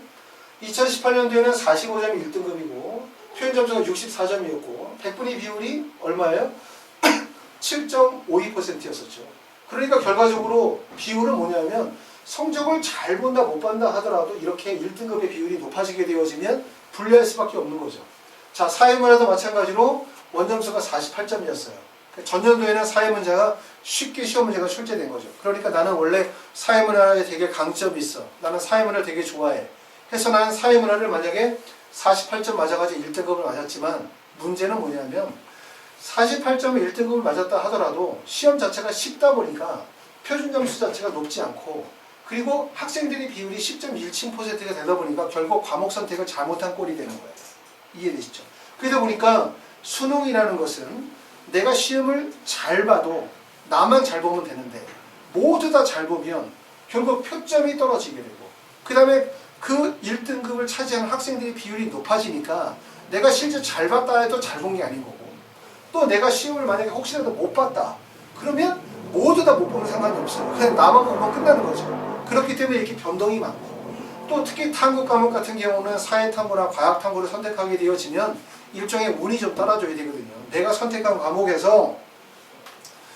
2018년도에는 45점이 1등급이고 표현점수가 64점이었고 100분위 비율이 얼마예요? 7.52%였었죠. 그러니까 결과적으로 비율은 뭐냐면 성적을 잘 본다 못 본다 하더라도 이렇게 1등급의 비율이 높아지게 되어지면 불리할 수밖에 없는 거죠. 자, 사회문화도 마찬가지로 원점수가 48점이었어요. 전년도에는 사회문제가 쉽게 시험 문제가 출제된 거죠. 그러니까 나는 원래 사회문화에 되게 강점이 있어. 나는 사회문화를 되게 좋아해. 해서 나는 사회문화를 만약에 48점 맞아가지고 1등급을 맞았지만 문제는 뭐냐면 48점에 1등급을 맞았다 하더라도 시험 자체가 쉽다 보니까 표준점수 자체가 높지 않고 그리고 학생들의 비율이 10.17%가 되다 보니까 결국 과목 선택을 잘못한 꼴이 되는 거예요. 이해되시죠? 그러다 보니까 수능이라는 것은 내가 시험을 잘 봐도 나만 잘 보면 되는데 모두 다 잘 보면 결국 표점이 떨어지게 되고 그 다음에 그 1등급을 차지하는 학생들의 비율이 높아지니까 내가 실제 잘 봤다 해도 잘 본 게 아닌 거고 또 내가 시험을 만약에 혹시라도 못 봤다 그러면 모두 다 못 보면 상관이 없어요. 그냥 나만 보면 끝나는 거죠. 그렇기 때문에 이렇게 변동이 많고 또 특히 탐구 과목 같은 경우는 사회탐구나 과학탐구를 선택하게 되어지면 일종의 운이 좀 따라줘야 되거든요. 내가 선택한 과목에서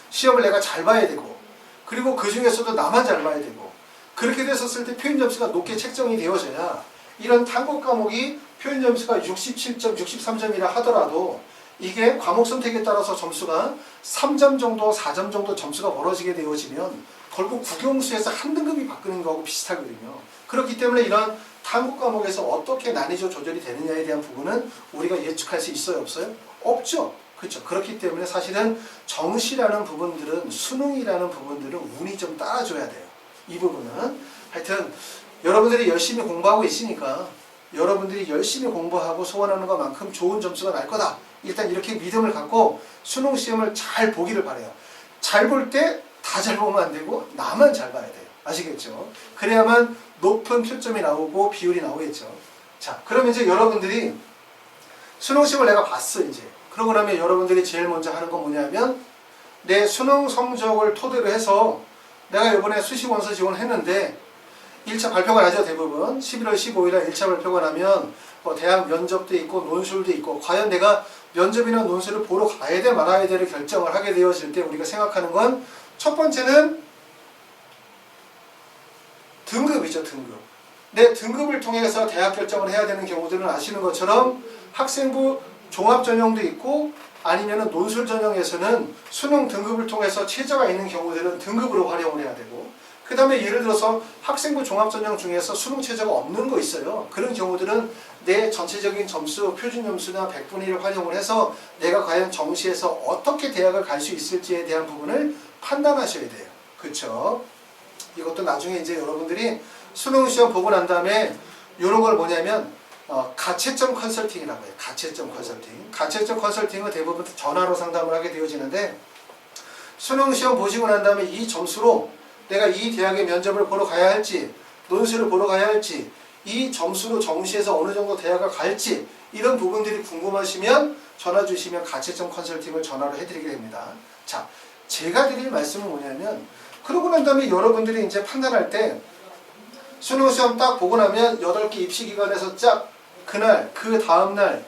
시험을 내가 잘 봐야 되고 그리고 그 중에서도 나만 잘 봐야 되고 그렇게 됐었을 때 표현점수가 높게 책정이 되어져야 이런 탐구 과목이 표현점수가 67점, 63점이라 하더라도 이게 과목 선택에 따라서 점수가 3점 정도, 4점 정도 점수가 벌어지게 되어지면 결국 국영수에서 한 등급이 바뀌는 거하고 비슷하거든요. 그렇기 때문에 이런 탐구 과목에서 어떻게 난이도 조절이 되느냐에 대한 부분은 우리가 예측할 수 있어요? 없어요? 없죠. 그렇죠. 그렇기 때문에 사실은 정시라는 부분들은 수능이라는 부분들은 운이 좀 따라줘야 돼요. 이 부분은 하여튼 여러분들이 열심히 공부하고 있으니까 여러분들이 열심히 공부하고 소원하는 것만큼 좋은 점수가 날 거다. 일단 이렇게 믿음을 갖고 수능 시험을 잘 보기를 바라요. 잘 볼 때 다 잘 보면 안 되고 나만 잘 봐야 돼요. 아시겠죠? 그래야만 높은 표점이 나오고 비율이 나오겠죠. 자, 그러면 이제 여러분들이 수능 시험을 내가 봤어 이제. 그러고 나면 여러분들이 제일 먼저 하는 건 뭐냐면 내 수능 성적을 토대로 해서 내가 이번에 수시 원서 지원했는데 1차 발표가 나죠. 대부분 11월 15일에 1차 발표가 나면 뭐 대학 면접도 있고 논술도 있고 과연 내가 면접이나 논술을 보러 가야 돼 말아야 돼를 결정을 하게 되어질 때 우리가 생각하는 건 첫 번째는 등급이죠. 등급. 내 등급을 통해서 대학 결정을 해야 되는 경우들은 아시는 것처럼 학생부 종합 전형도 있고 아니면은 논술 전형에서는 수능 등급을 통해서 최저가 있는 경우들은 등급으로 활용을 해야 되고 그 다음에 예를 들어서 학생부 종합 전형 중에서 수능 최저가 없는 거 있어요. 그런 경우들은 내 전체적인 점수, 표준 점수나 100분의 1을 활용을 해서 내가 과연 정시에서 어떻게 대학을 갈 수 있을지에 대한 부분을 판단하셔야 돼요. 그렇죠? 이것도 나중에 이제 여러분들이 수능 시험 보고 난 다음에 이런 걸 뭐냐면 가채점 컨설팅이라고 해요. 가채점 컨설팅. 가채점 컨설팅은 대부분 전화로 상담을 하게 되어지는데 수능 시험 보시고 난 다음에 이 점수로 내가 이 대학의 면접을 보러 가야 할지 논술을 보러 가야 할지 이 점수로 정시에서 어느 정도 대학을 갈지 이런 부분들이 궁금하시면 전화 주시면 가채점 컨설팅을 전화로 해드리게 됩니다. 자, 제가 드릴 말씀은 뭐냐면 그러고 난 다음에 여러분들이 이제 판단할 때 수능 시험 딱 보고 나면 8개 입시기관에서 쫙 그날 그 다음날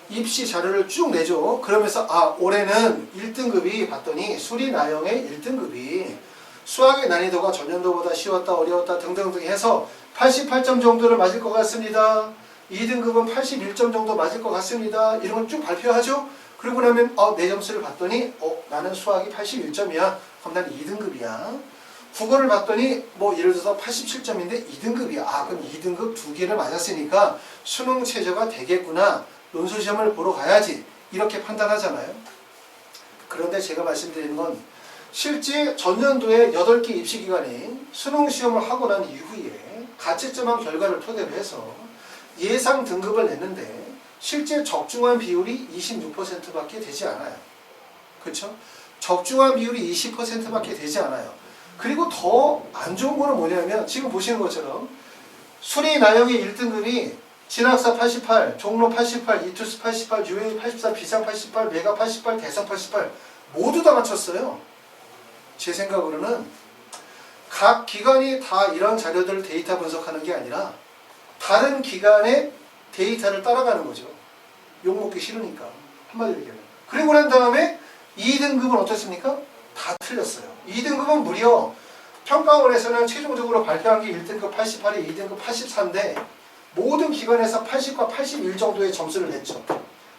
입시 자료를 쭉 내죠. 그러면서 올해는 1등급이 봤더니 수리 나영의 1등급이 수학의 난이도가 전년도보다 쉬웠다 어려웠다 등등등 해서 88점 정도를 맞을 것 같습니다. 2등급은 81점 정도 맞을 것 같습니다. 이런 걸 쭉 발표하죠. 그러고 나면 내 점수를 봤더니 나는 수학이 81점이야. 그럼 난 2등급이야. 국어를 봤더니 뭐 예를 들어서 87점인데 2등급이야. 그럼 2등급 2개를 맞았으니까 수능 최저가 되겠구나. 논술 시험을 보러 가야지. 이렇게 판단하잖아요. 그런데 제가 말씀드리는 건 실제 전년도에 8개 입시기관이 수능 시험을 하고 난 이후에 가채점한 결과를 토대로 해서 예상 등급을 냈는데 실제 적중한 비율이 26%밖에 되지 않아요. 그렇죠? 적중한 비율이 20%밖에 되지 않아요. 그리고 더 안 좋은 거는 뭐냐면 지금 보시는 것처럼 수리 나영의 1등급이 진학사 88, 종로 88, 이투스 88, UA 84, 비상 88, 메가 88, 대상 88 모두 다 맞췄어요. 제 생각으로는 각 기관이 다 이런 자료들을 데이터 분석하는 게 아니라 다른 기관의 데이터를 따라가는 거죠. 욕먹기 싫으니까. 한마디로 얘기하면. 그리고 난 다음에 2등급은 어떻습니까? 다 틀렸어요. 2등급은 무려 평가원에서는 최종적으로 발표한 게 1등급 88이 2등급 84인데 모든 기관에서 80과 81 정도의 점수를 냈죠.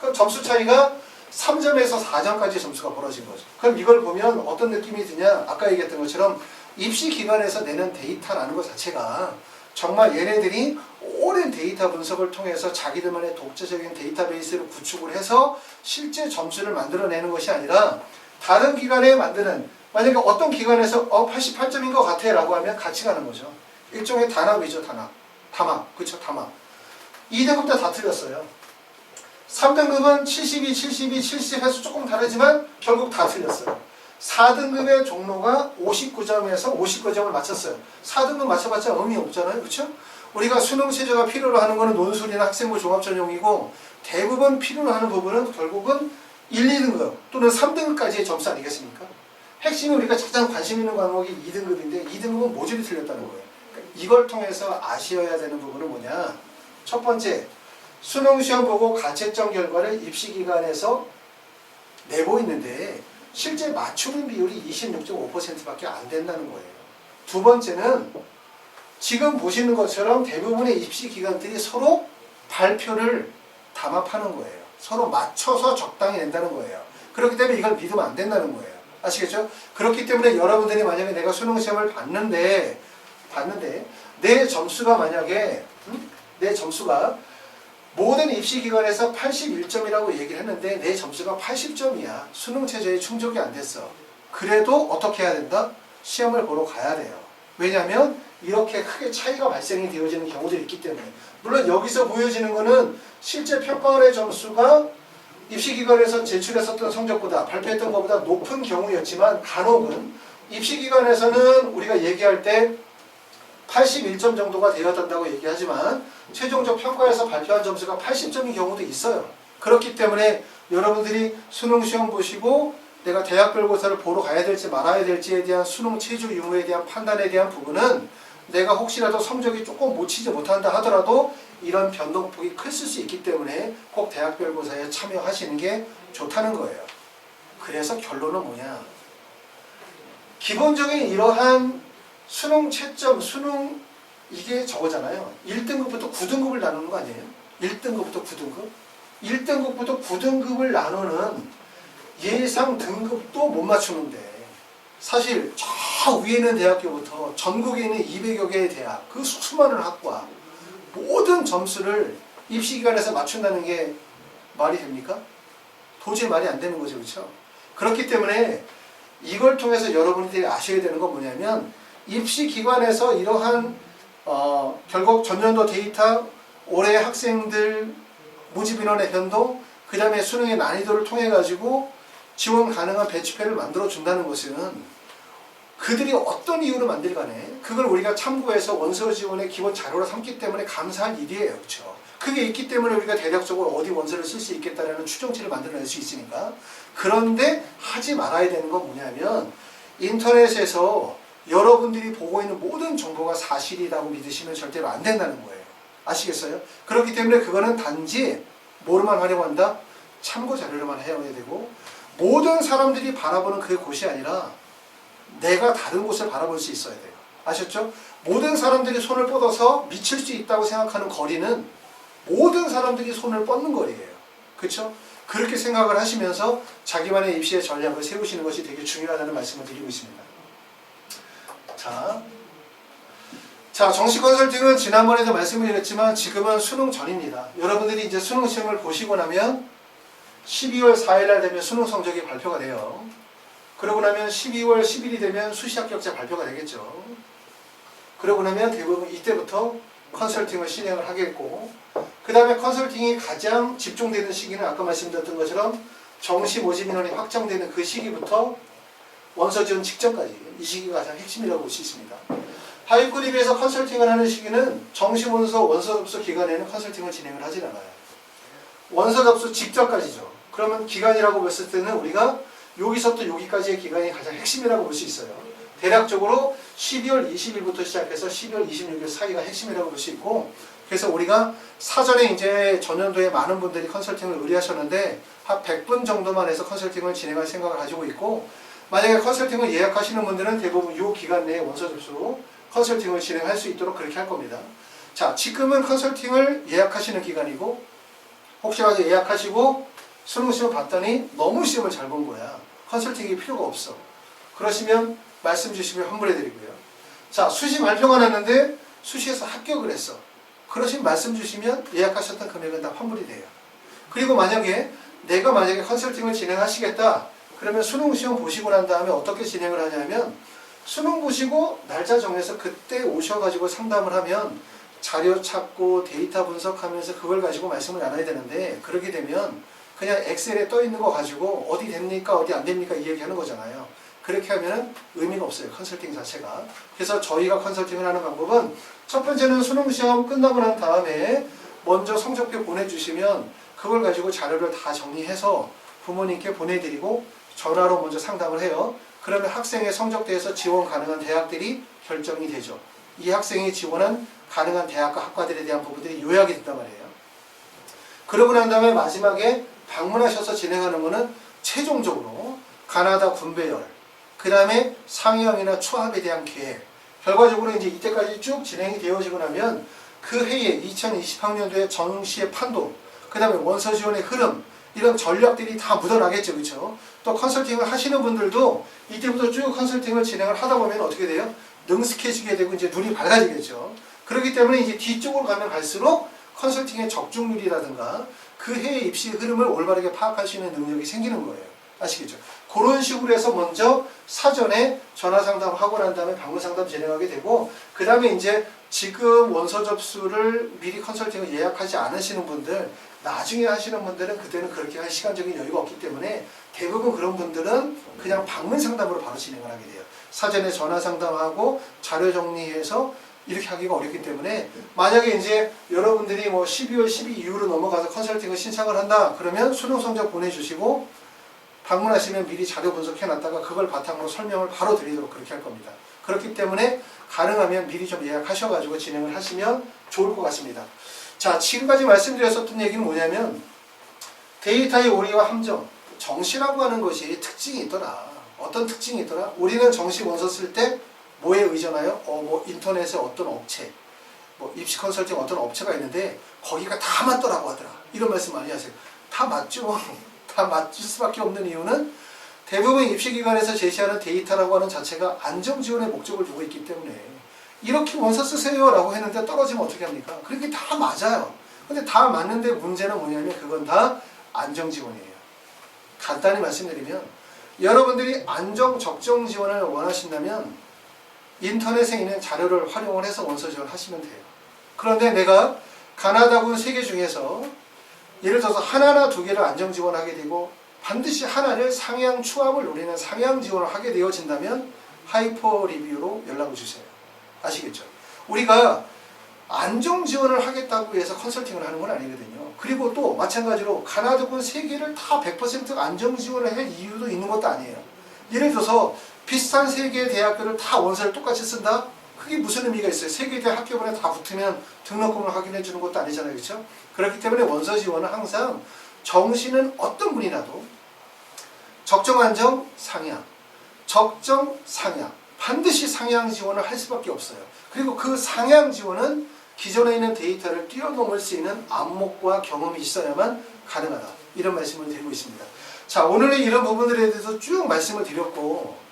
그럼 점수 차이가 3점에서 4점까지 점수가 벌어진 거죠. 그럼 이걸 보면 어떤 느낌이 드냐? 아까 얘기했던 것처럼 입시 기관에서 내는 데이터라는 것 자체가 정말 얘네들이 오랜 데이터 분석을 통해서 자기들만의 독자적인 데이터베이스를 구축을 해서 실제 점수를 만들어내는 것이 아니라 다른 기관에 만드는, 만약에 어떤 기관에서 88점인 것 같아 라고 하면 같이 가는 거죠. 일종의 단합이죠. 담합. 그쵸? 담합. 2등급도 다 틀렸어요. 3등급은 72, 72, 70 해서 조금 다르지만 결국 다 틀렸어요. 4등급의 종로가 59점에서 59점을 맞췄어요. 4등급 맞춰봤자 의미 없잖아요. 그렇죠? 우리가 수능 체제가 필요로 하는 거는 논술이나 학생부 종합 전형이고 대부분 필요로 하는 부분은 결국은 1, 2등급 또는 3등급까지의 점수 아니겠습니까? 핵심이 우리가 가장 관심 있는 과목이 2등급인데 2등급은 모듈이 틀렸다는 거예요. 그러니까 이걸 통해서 아셔야 되는 부분은 뭐냐? 첫 번째, 수능 시험 보고 가채점 결과를 입시기관에서 내고 있는데 실제 맞추는 비율이 26.5%밖에 안 된다는 거예요. 두 번째는 지금 보시는 것처럼 대부분의 입시기관들이 서로 발표를 담합하는 거예요. 서로 맞춰서 적당히 낸다는 거예요. 그렇기 때문에 이걸 믿으면 안 된다는 거예요. 아시겠죠? 그렇기 때문에 여러분들이 만약에 내가 수능 시험을 봤는데 내 점수가 만약에 내 점수가 모든 입시기관에서 81점이라고 얘기를 했는데 내 점수가 80점이야. 수능 체제에 충족이 안 됐어. 그래도 어떻게 해야 된다? 시험을 보러 가야 돼요. 왜냐하면 이렇게 크게 차이가 발생이 되어지는 경우들이 있기 때문에. 물론 여기서 보여지는 거는 실제 평가원의 점수가 입시기관에서 제출했었던 성적보다 발표했던 것보다 높은 경우였지만 간혹은 입시기관에서는 우리가 얘기할 때 81점 정도가 되었다고 얘기하지만 최종적 평가에서 발표한 점수가 80점인 경우도 있어요. 그렇기 때문에 여러분들이 수능 시험 보시고 내가 대학별고사를 보러 가야 될지 말아야 될지에 대한 수능 체조 유무에 대한 판단에 대한 부분은 내가 혹시라도 성적이 조금 못 치지 못한다 하더라도 이런 변동폭이 클 수 있기 때문에 꼭 대학별고사에 참여하시는 게 좋다는 거예요. 그래서 결론은 뭐냐? 기본적인 이러한 수능 채점, 수능 이게 저거잖아요. 1등급부터 9등급을 나누는 거 아니에요? 1등급부터 9등급? 1등급부터 9등급을 나누는 예상 등급도 못 맞추는데 사실 저 위에 있는 대학교부터 전국에 있는 200여 개의 대학, 그 수많은 학과 모든 점수를 입시기관에서 맞춘다는 게 말이 됩니까? 도저히 말이 안 되는 거죠. 그렇죠? 그렇기 때문에 이걸 통해서 여러분들이 아셔야 되는 건 뭐냐면 입시기관에서 이러한 결국 전년도 데이터, 올해 학생들 모집인원의 변동, 그 다음에 수능의 난이도를 통해 가지고 지원 가능한 배치표를 만들어 준다는 것은 그들이 어떤 이유로 만들 간에 그걸 우리가 참고해서 원서 지원의 기본 자료로 삼기 때문에 감사할 일이에요. 그렇죠? 그게 있기 때문에 우리가 대략적으로 어디 원서를 쓸 수 있겠다는 추정치를 만들어낼 수 있으니까. 그런데 하지 말아야 되는 건 뭐냐면 인터넷에서 여러분들이 보고 있는 모든 정보가 사실이라고 믿으시면 절대로 안 된다는 거예요. 아시겠어요? 그렇기 때문에 그거는 단지 뭐로만 하려고 한다? 참고 자료로만 해야 되고 모든 사람들이 바라보는 그 곳이 아니라 내가 다른 곳을 바라볼 수 있어야 돼요. 아셨죠? 모든 사람들이 손을 뻗어서 미칠 수 있다고 생각하는 거리는 모든 사람들이 손을 뻗는 거리예요. 그렇죠? 그렇게 생각을 하시면서 자기만의 입시의 전략을 세우시는 것이 되게 중요하다는 말씀을 드리고 있습니다. 자, 정식 컨설팅은 지난번에도 말씀을 드렸지만 지금은 수능 전입니다. 여러분들이 이제 수능 시험을 보시고 나면 12월 4일날 되면 수능 성적이 발표가 돼요. 그러고 나면 12월 10일이 되면 수시 합격자 발표가 되겠죠. 그러고 나면 대부분 이때부터 컨설팅을 진행을 하겠고 그 다음에 컨설팅이 가장 집중되는 시기는 아까 말씀드렸던 것처럼 정시 모집 인원이 확정되는 그 시기부터 원서 지원 직전까지 이 시기가 가장 핵심이라고 볼 수 있습니다. 하이퍼리뷰에서 컨설팅을 하는 시기는 정시 원서 접수 기간에는 컨설팅을 진행을 하진 않아요. 원서 접수 직전까지죠. 그러면 기간이라고 봤을 때는 우리가 여기서부터 여기까지의 기간이 가장 핵심이라고 볼 수 있어요. 대략적으로 12월 20일부터 시작해서 12월 26일 사이가 핵심이라고 볼 수 있고, 그래서 우리가 사전에 이제 전년도에 많은 분들이 컨설팅을 의뢰하셨는데 한 100분 정도만 해서 컨설팅을 진행할 생각을 가지고 있고, 만약에 컨설팅을 예약하시는 분들은 대부분 이 기간 내에 원서 접수로 컨설팅을 진행할 수 있도록 그렇게 할 겁니다. 자, 지금은 컨설팅을 예약하시는 기간이고, 혹시라도 예약하시고 수능 시험 봤더니 너무 시험을 잘 본 거야. 컨설팅이 필요가 없어. 그러시면 말씀 주시면 환불해 드리고요. 자, 수시 발표가 났는데 수시에서 합격을 했어. 그러시면 말씀 주시면 예약하셨던 금액은 다 환불이 돼요. 그리고 내가 만약에 컨설팅을 진행하시겠다. 그러면 수능 시험 보시고 난 다음에 어떻게 진행을 하냐면, 수능 보시고 날짜 정해서 그때 오셔가지고 상담을 하면 자료 찾고 데이터 분석하면서 그걸 가지고 말씀을 나눠야 되는데, 그렇게 되면 그냥 엑셀에 떠 있는 거 가지고 어디 됩니까 어디 안 됩니까 이 얘기하는 거잖아요. 그렇게 하면 의미가 없어요, 컨설팅 자체가. 그래서 저희가 컨설팅을 하는 방법은, 첫 번째는 수능 시험 끝나고 난 다음에 먼저 성적표 보내주시면 그걸 가지고 자료를 다 정리해서 부모님께 보내드리고 전화로 먼저 상담을 해요. 그러면 학생의 성적대에서 지원 가능한 대학들이 결정이 되죠. 이 학생이 지원한 가능한 대학과 학과들에 대한 부분들이 요약이 된단 말이에요. 그러고 난 다음에 마지막에 방문하셔서 진행하는 거는 최종적으로 가나다 군배열, 그 다음에 상영이나 추합에 대한 계획, 결과적으로 이제 이때까지 쭉 진행이 되어지고 나면 그 해에 2020학년도에 정시의 판도, 그 다음에 원서 지원의 흐름, 이런 전략들이 다 묻어나겠죠. 그렇죠? 또 컨설팅을 하시는 분들도 이때부터 쭉 컨설팅을 진행을 하다 보면 어떻게 돼요? 능숙해지게 되고 이제 눈이 밝아지겠죠. 그렇기 때문에 이제 뒤쪽으로 가면 갈수록 컨설팅의 적중률이라든가 그 해의 입시 흐름을 올바르게 파악할 수 있는 능력이 생기는 거예요. 아시겠죠? 그런 식으로 해서 먼저 사전에 전화 상담을 하고 난 다음에 방문 상담 진행하게 되고, 그 다음에 이제 지금 원서 접수를 미리 컨설팅을 예약하지 않으시는 분들, 나중에 하시는 분들은 그때는 그렇게 할 시간적인 여유가 없기 때문에 대부분 그런 분들은 그냥 방문 상담으로 바로 진행을 하게 돼요. 사전에 전화 상담하고 자료 정리해서 이렇게 하기가 어렵기 때문에, 만약에 이제 여러분들이 뭐 12월 12 이후로 넘어가서 컨설팅을 신청을 한다 그러면 수능 성적 보내주시고 방문하시면 미리 자료 분석해 놨다가 그걸 바탕으로 설명을 바로 드리도록 그렇게 할 겁니다. 그렇기 때문에 가능하면 미리 좀 예약하셔가지고 진행을 하시면 좋을 것 같습니다. 자, 지금까지 말씀드렸었던 얘기는 뭐냐면, 데이터의 오리와 함정, 정시라고 하는 것이 특징이 있더라. 어떤 특징이 있더라? 우리는 정시 원서 쓸 때 뭐에 의존하여? 뭐 인터넷에 어떤 업체, 뭐 입시 컨설팅 어떤 업체가 있는데 거기가 다 맞더라고 하더라. 이런 말씀 많이 하세요. 다 맞죠. 다 맞을 수밖에 없는 이유는 대부분 입시기관에서 제시하는 데이터라고 하는 자체가 안정지원의 목적을 두고 있기 때문에, 이렇게 원서 쓰세요 라고 했는데 떨어지면 어떻게 합니까? 그렇게 다 맞아요. 근데 다 맞는데 문제는 뭐냐면 그건 다 안정지원이에요. 간단히 말씀드리면, 여러분들이 안정 적정 지원을 원하신다면 인터넷에 있는 자료를 활용을 해서 원서 지원하시면 돼요. 그런데 내가 가나다군 3개 중에서 예를 들어서 하나나 2개를 안정 지원하게 되고 반드시 하나를 상향 추합을 노리는 상향 지원을 하게 되어진다면 하이퍼 리뷰로 연락을 주세요. 아시겠죠? 우리가 안정 지원을 하겠다고 해서 컨설팅을 하는 건 아니거든요. 그리고 또 마찬가지로 가나다군 3개를 다 100% 안정 지원을 할 이유도 있는 것도 아니에요. 예를 들어서 비슷한 3개의 대학교를 다 원서를 똑같이 쓴다? 그게 무슨 의미가 있어요? 3개 대학 학교번에 다 붙으면 등록금을 확인해 주는 것도 아니잖아요. 그렇죠? 그렇기 때문에 원서 지원은 항상 정시는 어떤 분이라도 적정 안정 상향, 적정 상향, 반드시 상향 지원을 할 수밖에 없어요. 그리고 그 상향 지원은 기존에 있는 데이터를 뛰어넘을 수 있는 안목과 경험이 있어야만 가능하다. 이런 말씀을 드리고 있습니다. 자, 오늘은 이런 부분들에 대해서 쭉 말씀을 드렸고,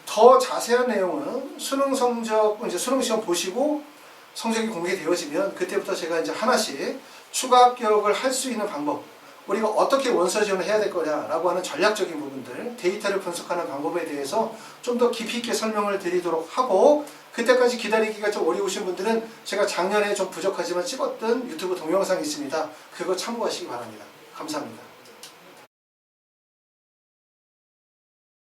더 자세한 내용은 수능 성적, 이제 수능 시험 보시고 성적이 공개되어지면 그때부터 제가 이제 하나씩 추가 합격을 할 수 있는 방법, 우리가 어떻게 원서 지원을 해야 될 거냐라고 하는 전략적인 부분들, 데이터를 분석하는 방법에 대해서 좀 더 깊이 있게 설명을 드리도록 하고, 그때까지 기다리기가 좀 어려우신 분들은 제가 작년에 좀 부족하지만 찍었던 유튜브 동영상이 있습니다. 그거 참고하시기 바랍니다. 감사합니다.